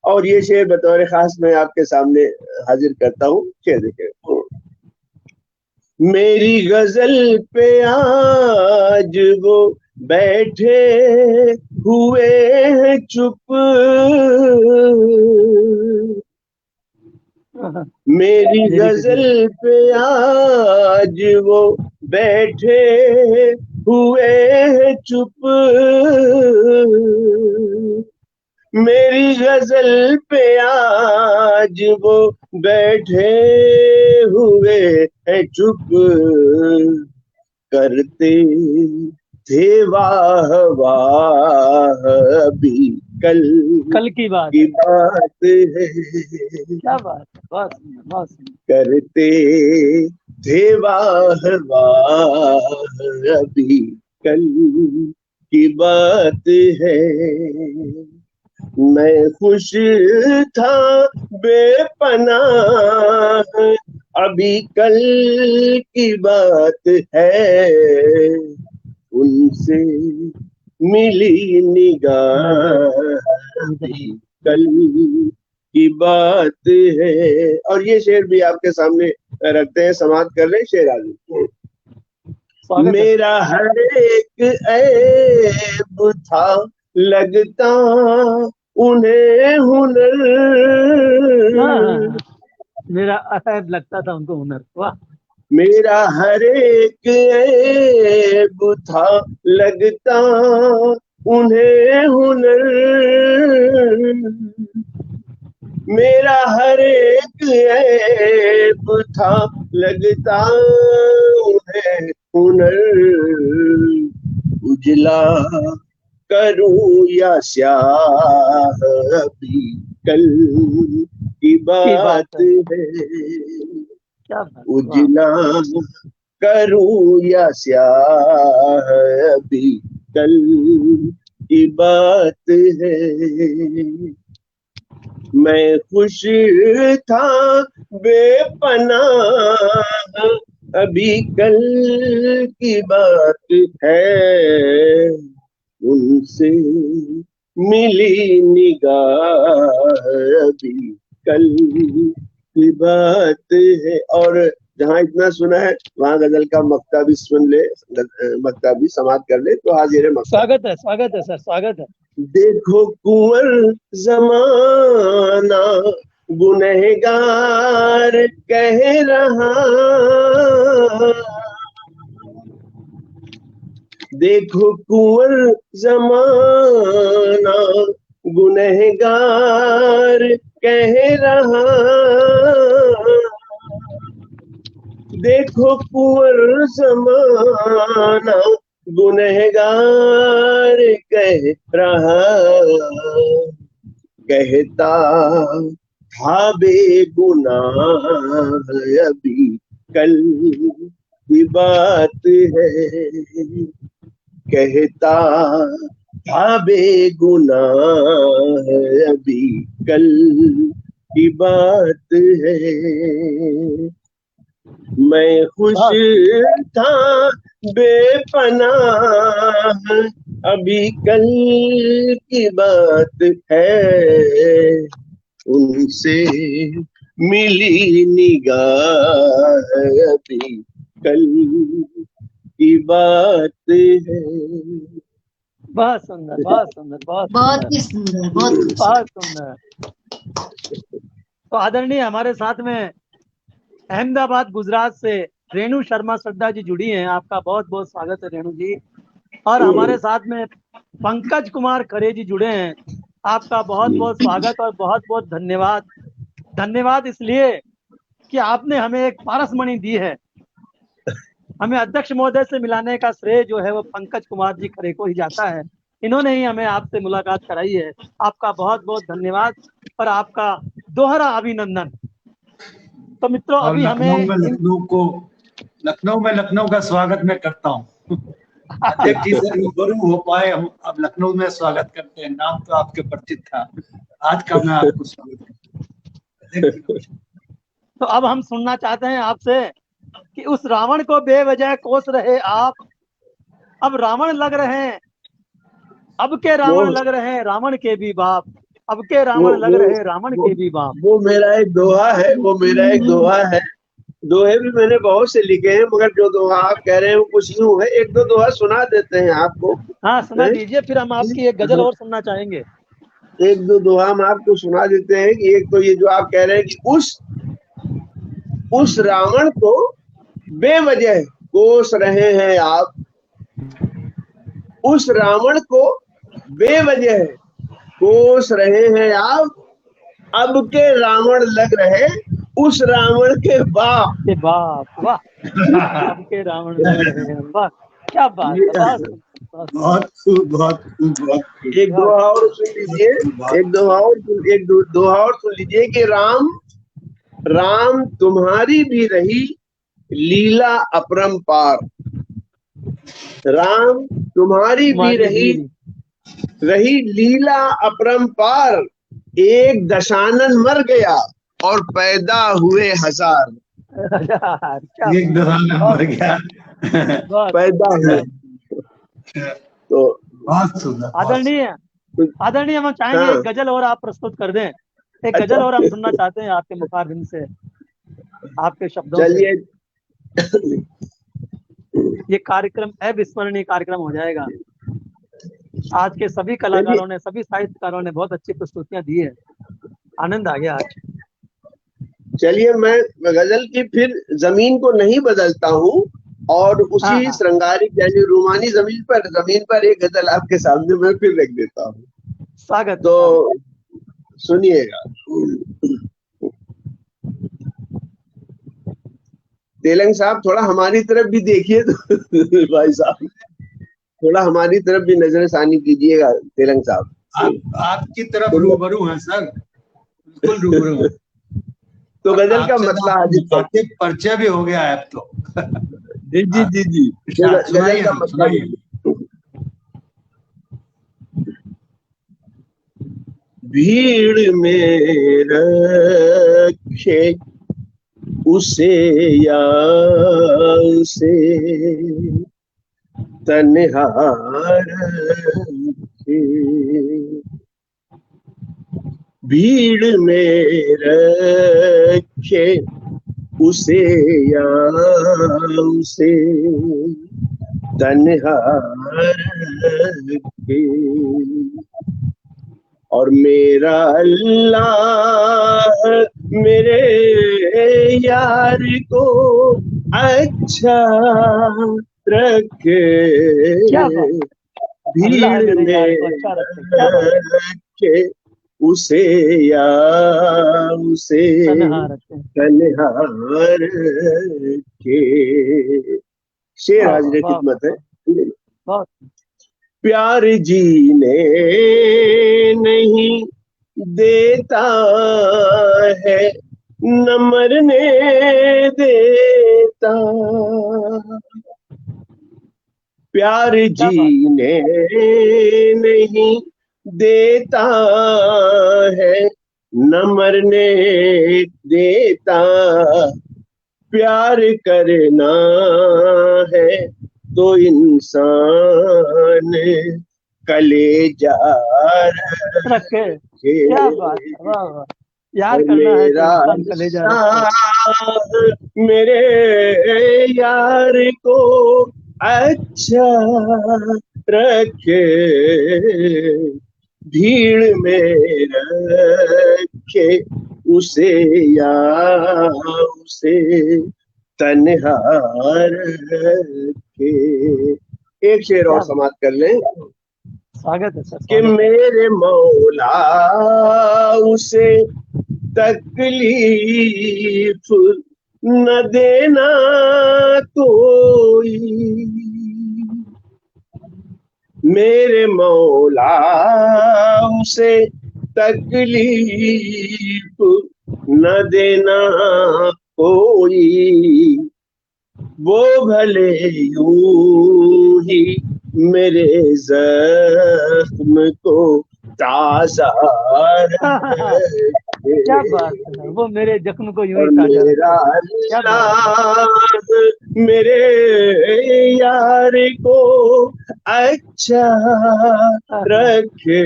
[SPEAKER 3] और ये शेर बतौर खास मैं आपके सामने हाजिर करता हूँ। शेर देखिए, मेरी गजल पे आज वो बैठे हुए हैं चुप, मेरी गजल पे आज वो बैठे हुए हैं चुप, मेरी गजल पे आज वो बैठे हुए हैं चुप, करते थे वाह वाह अभी कल
[SPEAKER 5] की बात
[SPEAKER 3] है।
[SPEAKER 5] क्या बात, बहुत सुंदर, बहुत सुंदर।
[SPEAKER 3] करते थे वाह वाह अभी कल की बात है। मैं खुश था बेपनाह अभी कल की बात है, उनसे मिली निगाह अभी कल की बात है। और ये शेर भी आपके सामने रखते हैं, समाप्त कर रहे हैं। शेर आगे, मेरा हर एक ऐब था लगता उन्हें हुनर,
[SPEAKER 5] मेरा ऐब लगता था उनको हुनर। वाह,
[SPEAKER 3] मेरा हर एक ऐब था लगता उन्हें हुनर, मेरा हर एक ऐब था लगता उन्हें हुनर, उजला करूं या स्याह अभी कल की बात है, उजला करूं या स्याह अभी कल की बात है। मैं खुश था बेपनाह अभी कल की बात है, उनसे मिली निगाह अभी कल की बात है। और जहाँ इतना सुना है वहाँ गजल का मक्ता भी सुन ले, मक्ता भी समाप्त कर ले। तो हाजिर है मक्ता।
[SPEAKER 5] स्वागत है सर, स्वागत है।
[SPEAKER 3] देखो कुंवर जमाना गुनहगार कह रहा, देखो कुंवर जमाना गुनहगार कह रहा, देखो कुंवर जमाना गुनहगार कह रहा, कहता था बेगुनाह अभी कल की बात है, कहता था बेगुनाह अभी कल की बात है। मैं खुश था बेपनाह अभी कल की बात है, उनसे मिली निगाह अभी कल की बात है।
[SPEAKER 5] बहुत सुंदर, बहुत सुंदर, बहुत
[SPEAKER 8] बहुत
[SPEAKER 5] सुंदर,
[SPEAKER 8] ही सुंदर, बहुत खूबसूरत।
[SPEAKER 5] बहुत सुंदर। तो आदरणीय हमारे साथ में अहमदाबाद गुजरात से रेणु शर्मा श्रद्धा जी जुड़ी हैं। आपका बहुत बहुत स्वागत है रेणु जी। और हमारे साथ में पंकज कुमार खरे जी जुड़े हैं। आपका बहुत बहुत स्वागत और बहुत बहुत धन्यवाद। धन्यवाद इसलिए कि आपने हमें एक पारसमणि दी है। हमें अध्यक्ष महोदय से मिलाने का श्रेय जो है वो पंकज कुमार जी खरे को ही जाता है। इन्होंने ही हमें आपसे मुलाकात कराई है। आपका बहुत बहुत धन्यवाद और आपका दोहरा अभिनंदन। तो मित्रों
[SPEAKER 6] और
[SPEAKER 5] अभी हमें
[SPEAKER 6] लखनऊ में लखनऊ का स्वागत मैं करता हूँ। अध्यक्ष जी से रूबरू हो पाए हम अब लखनऊ में स्वागत करते हैं। नाम तो आपके परिचित था, आज का मैं आपको स्वागत करता हूँ।
[SPEAKER 5] तो अब हम सुनना चाहते हैं आपसे कि उस रावण को बेवजह कोस रहे आप, अब रावण लग रहे हैं, अब के रावण लग रहे हैं रावण के भी बाप, अब के रावण लग रहे हैं रावण के भी बाप।
[SPEAKER 3] वो मेरा एक दोहा है, वो मेरा एक दोहा है। दोहे भी मैंने बहुत से लिखे हैं, मगर जो दोहा आप कह रहे हैं वो कुछ यूं है। एक दो दोहा सुना देते हैं आपको।
[SPEAKER 5] हाँ सुना दीजिए, फिर हम आपकी एक गजल और सुनना चाहेंगे।
[SPEAKER 3] एक दो दोहा हम आपको सुना देते हैं कि एक तो ये जो आप कह रहे हैं कि उस रावण को बेवजह कोस रहे हैं आप, उस रावण को बेवजह कोस रहे हैं आप, अब के रावण लग रहे उस रावण के बाप।
[SPEAKER 5] के बाप, वाह। अब के रावण लग रहे हैं, वाह क्या बात है,
[SPEAKER 6] बहुत खूब, बहुत खूब, बहुत खूब।
[SPEAKER 3] एक दोहा और सुन लीजिए, एक दोहा और सुन लीजिए कि राम तुम्हारी भी रही लीला अपरंपार। राम तुम्हारी भी रही लीला अपरंपार, एक दशानन मर गया और पैदा हुए हजार।
[SPEAKER 6] एक दशानन मर गया
[SPEAKER 3] पैदा हुए। तो
[SPEAKER 6] बहुत सुंदर।
[SPEAKER 5] आदरणीय हम चाहेंगे एक गजल और आप प्रस्तुत कर दें। एक गजल और हम सुनना चाहते हैं आपके मुखारबिंद से, आपके शब्दों से। ये कार्यक्रम अविस्मरणीय कार्यक्रम हो जाएगा। आज के सभी कलाकारों ने, सभी साहित्यकारों ने बहुत अच्छी प्रस्तुतियां दी है, आनंद आ गया आज।
[SPEAKER 3] चलिए मैं गजल की फिर जमीन को नहीं बदलता हूँ और उसी श्रृंगारिक यानी रूमानी जमीन पर एक गजल आपके सामने मैं फिर रख देता हूँ।
[SPEAKER 5] स्वागत।
[SPEAKER 3] तो सुनिएगा। तेलंग साहब थोड़ा हमारी तरफ भी देखिए तो भाई साहब थोड़ा हमारी तरफ भी नजरसानी कीजिएगा। तेलंग साहब
[SPEAKER 6] आपकी तरफ रूबरू हैं सर, बिल्कुल रूबरू हैं।
[SPEAKER 3] तो गजल का मतलब
[SPEAKER 6] परिचय भी हो गया है अब तो।
[SPEAKER 3] जी जी जी जी। गजल का मतलब भीड़ में रखे उसे या उसे तन्हा रखे, भीड़ में रखे उसे या उसे तन्हा रखे, और मेरा अल्लाह मेरे यार को अच्छा रखे, भीड़ में रखे उसे या उसे तन्हा रखे। शेर हाजिर खिदमत है। प्यार जीने नहीं देता है न मरने देता, प्यार जीने नहीं देता है न मरने देता, प्यार करना है तो इंसान कलेजा रखे।
[SPEAKER 5] क्या बात है, वाह वाह। यार करना है तो इंसान कलेजा रखे।
[SPEAKER 3] मेरे यार को अच्छा रखे, भीड़ में रखे उसे या उसे तन्हा रखे। एक शेर और समाप्त कर लें।
[SPEAKER 5] स्वागत है सर,
[SPEAKER 3] कि
[SPEAKER 5] स्वागत है।
[SPEAKER 3] मेरे मौला उसे तकलीफ न देना कोई, मेरे मौला उसे तकलीफ न देना कोई, वो भले यूं ही मेरे जख्म को ताज़ा रखे।
[SPEAKER 5] क्या बात है, वो मेरे जख्म को यूं
[SPEAKER 3] और
[SPEAKER 5] ही ताजा
[SPEAKER 3] मेरा
[SPEAKER 5] रखे। क्या बात है।
[SPEAKER 3] अल्लाह मेरे यार को अच्छा रखे,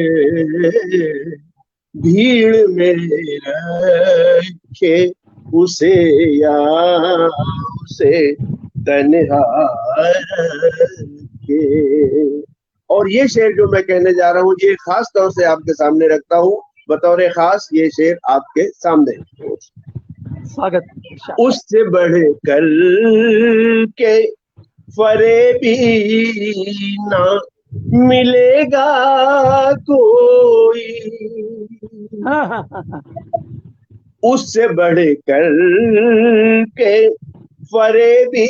[SPEAKER 3] भीड़ में रखे उसे या उसे तन्हा रखे। और ये शेर जो मैं कहने जा रहा हूँ, ये खास तौर से आपके सामने रखता हूँ, बतौर खास ये शेर आपके सामने।
[SPEAKER 5] स्वागत।
[SPEAKER 3] उससे बढ़ कर के फरेबी ना मिलेगा कोई, उससे बढ़ कर के फरेबी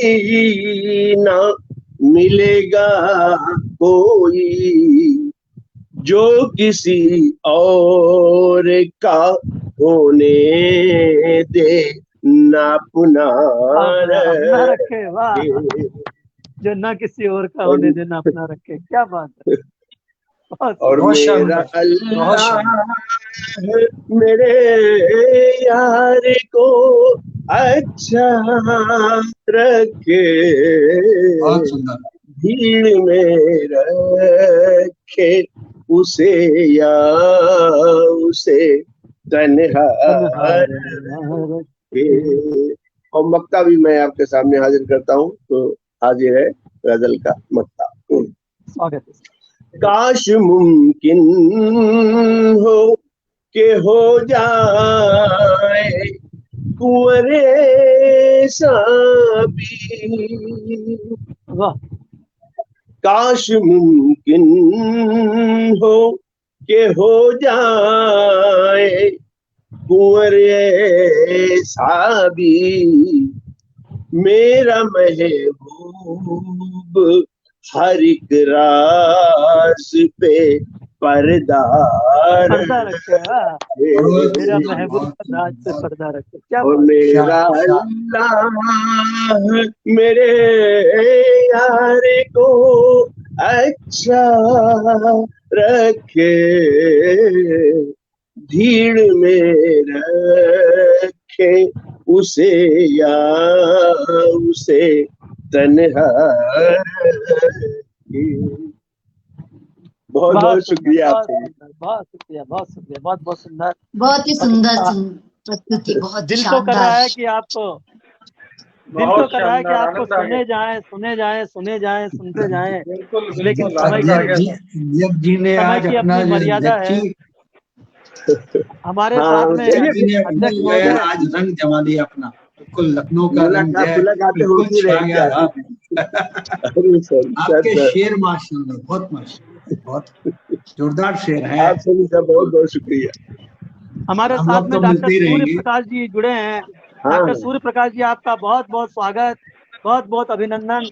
[SPEAKER 3] ना मिलेगा कोई, जो किसी और का होने दे ना अपना
[SPEAKER 5] अपना रखे, वाह,
[SPEAKER 3] रखे।
[SPEAKER 5] जो ना किसी और का होने देना अपना रखे। क्या बात है।
[SPEAKER 3] और मेरा अल्लाह मेरे यार को अच्छा रखे,
[SPEAKER 4] बहुत सुंदर।
[SPEAKER 3] भीड़ में रखे उसे या उसे तन्हा रखे। और मक्ता भी मैं आपके सामने हाजिर करता हूँ, तो हाजिर है गजल का मक्ता।
[SPEAKER 5] स्वागत है।
[SPEAKER 3] काश मुमकिन हो के हो जाए कुंवरे साबी,
[SPEAKER 5] वाह,
[SPEAKER 3] काश मुमकिन हो के हो जाए कुंवरे साबी, मेरा महबूब हर एक राज पे पर्दा
[SPEAKER 5] रखे, मेरा महबूब राज पे पर्दा रखे। क्या
[SPEAKER 3] और मेरा अल्लाह मेरे यार को अच्छा रखे, भीड़ में रखे उसे या उसे तन्हा रखे। बहुत बहुत शुक्रिया आपका।
[SPEAKER 5] बहुत शुक्रिया, बहुत शुक्रिया, बहुत बहुत सुंदर,
[SPEAKER 8] बहुत ही सुंदर प्रस्तुति, बहुत
[SPEAKER 5] दिल तो कर रहा है कि आपको, दिल तो कर रहा है कि
[SPEAKER 6] शानदार,
[SPEAKER 5] आपको
[SPEAKER 6] आनंद आ
[SPEAKER 5] सुने जाएं, सुने जाएं, सुने जाएं, सुनते जाएं,
[SPEAKER 6] बिल्कुल
[SPEAKER 5] लेकिन
[SPEAKER 6] बिल्कुल,
[SPEAKER 5] समय
[SPEAKER 6] आनंद आ गया।
[SPEAKER 4] जब जी ने
[SPEAKER 5] समय
[SPEAKER 4] आज
[SPEAKER 5] की
[SPEAKER 4] अपना
[SPEAKER 5] अपनी
[SPEAKER 4] जो
[SPEAKER 5] मर्यादा है।
[SPEAKER 3] हाँ,
[SPEAKER 5] हमारे साथ में
[SPEAKER 4] जब जी ने
[SPEAKER 5] अध्यक्ष
[SPEAKER 4] अपना
[SPEAKER 5] महोदय
[SPEAKER 4] आज रंग जमा दिया अपना, बिल्कुल लखनऊ का रंग जो है
[SPEAKER 3] मुलाकात
[SPEAKER 4] बिल्कुल
[SPEAKER 3] होती
[SPEAKER 4] छा
[SPEAKER 3] रहेगी
[SPEAKER 4] गया
[SPEAKER 3] आपकी।
[SPEAKER 4] रात
[SPEAKER 3] अरे सर,
[SPEAKER 4] आपके
[SPEAKER 3] सर,
[SPEAKER 4] शेर माशाल्लाह, बहुत माशाल्लाह, बहुत जोरदार शेर है।
[SPEAKER 3] आप सभी का बहुत बहुत शुक्रिया।
[SPEAKER 5] हमारे
[SPEAKER 4] हम
[SPEAKER 5] साथ
[SPEAKER 4] लोग
[SPEAKER 5] में
[SPEAKER 4] तो
[SPEAKER 5] डॉक्टर
[SPEAKER 4] मिलते ही
[SPEAKER 5] सूर्य
[SPEAKER 4] रहेंगे।
[SPEAKER 5] प्रकाश जी जुड़े हैं।
[SPEAKER 3] हाँ,
[SPEAKER 5] डॉक्टर सूर्य प्रकाश जी, आपका बहुत बहुत स्वागत, बहुत बहुत अभिनंदन।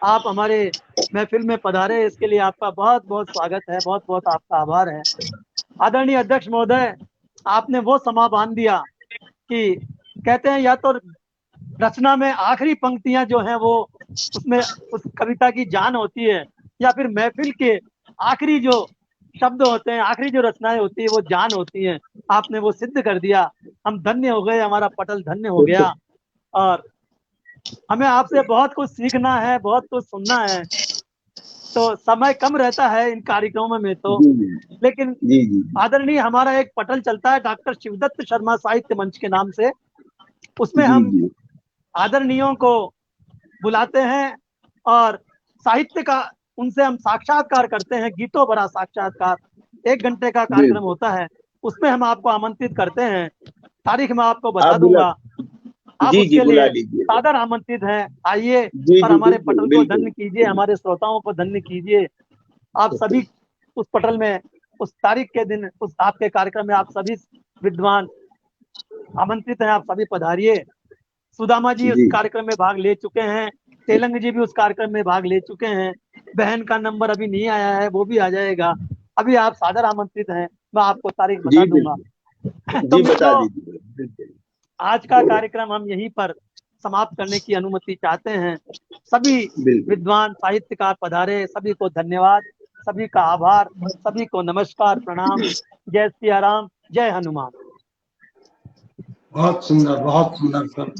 [SPEAKER 5] आप हमारे महफिल में पधारे, इसके लिए आपका बहुत बहुत स्वागत है, बहुत बहुत आपका आभार है। आदरणीय अध्यक्ष महोदय, आपने वो समा बांध दिया कि कहते हैं या तो रचना में आखिरी पंक्तियां जो हैं वो उसमें उस कविता की जान होती है, या फिर महफिल के आखिरी जो शब्द होते हैं, आखिरी जो रचनाएं होती है वो जान होती हैं। आपने वो सिद्ध कर दिया, हम धन्य हो गए, हमारा पटल धन्य हो गया। और हमें आपसे बहुत कुछ सीखना है, बहुत कुछ सुनना है, तो समय कम रहता है इन कार्यक्रमों में तो,
[SPEAKER 3] जी जी
[SPEAKER 5] लेकिन
[SPEAKER 3] जी जी
[SPEAKER 5] आदरणीय हमारा एक पटल चलता है डॉक्टर शिवदत्त शर्मा साहित्य मंच के नाम से, उसमें
[SPEAKER 3] जी
[SPEAKER 5] हम
[SPEAKER 3] जी
[SPEAKER 5] आदरणीयों को बुलाते हैं और साहित्य का उनसे हम साक्षात्कार करते हैं, गीतों भरा साक्षात्कार 1 घंटे का कार्यक्रम होता है, उसमें हम आपको आमंत्रित करते हैं। तारीख मैं आपको बता
[SPEAKER 3] आप बुला-
[SPEAKER 5] दूंगा, आप
[SPEAKER 3] जी, जी,
[SPEAKER 5] उसके
[SPEAKER 3] बुला
[SPEAKER 5] लिए
[SPEAKER 3] लीजिए।
[SPEAKER 5] सादर आमंत्रित हैं। आइए
[SPEAKER 3] जी,
[SPEAKER 5] और
[SPEAKER 3] जी,
[SPEAKER 5] हमारे
[SPEAKER 3] बिल्कुल,
[SPEAKER 5] पटल को
[SPEAKER 3] बिल्कुल।
[SPEAKER 5] धन्य कीजिए, हमारे श्रोताओं को धन्य कीजिए। आप सभी उस पटल में उस तारीख के दिन उस आपके कार्यक्रम में आप सभी विद्वान आमंत्रित हैं, आप सभी पधारिए। सुदामा जी उस
[SPEAKER 3] जी।
[SPEAKER 5] कार्यक्रम में भाग ले चुके हैं, तेलंग जी भी उस कार्यक्रम में भाग ले चुके हैं। बहन का नंबर अभी नहीं आया है, वो भी आ जाएगा। अभी आप सादर आमंत्रित हैं, मैं आपको तारीख बता
[SPEAKER 3] जी,
[SPEAKER 5] दूंगा।
[SPEAKER 3] बिल्कुल।
[SPEAKER 5] तो
[SPEAKER 3] जी, बता
[SPEAKER 5] मित्रों,
[SPEAKER 3] दीजिए, बिल्कुल।
[SPEAKER 5] आज का कार्यक्रम हम यहीं पर समाप्त करने की अनुमति चाहते हैं। सभी
[SPEAKER 3] बिल्कुल।
[SPEAKER 5] विद्वान साहित्यकार पधारे, सभी को धन्यवाद, सभी का आभार, सभी को नमस्कार, प्रणाम। जय सिया राम, जय हनुमान।
[SPEAKER 4] बहुत सुंदर सर।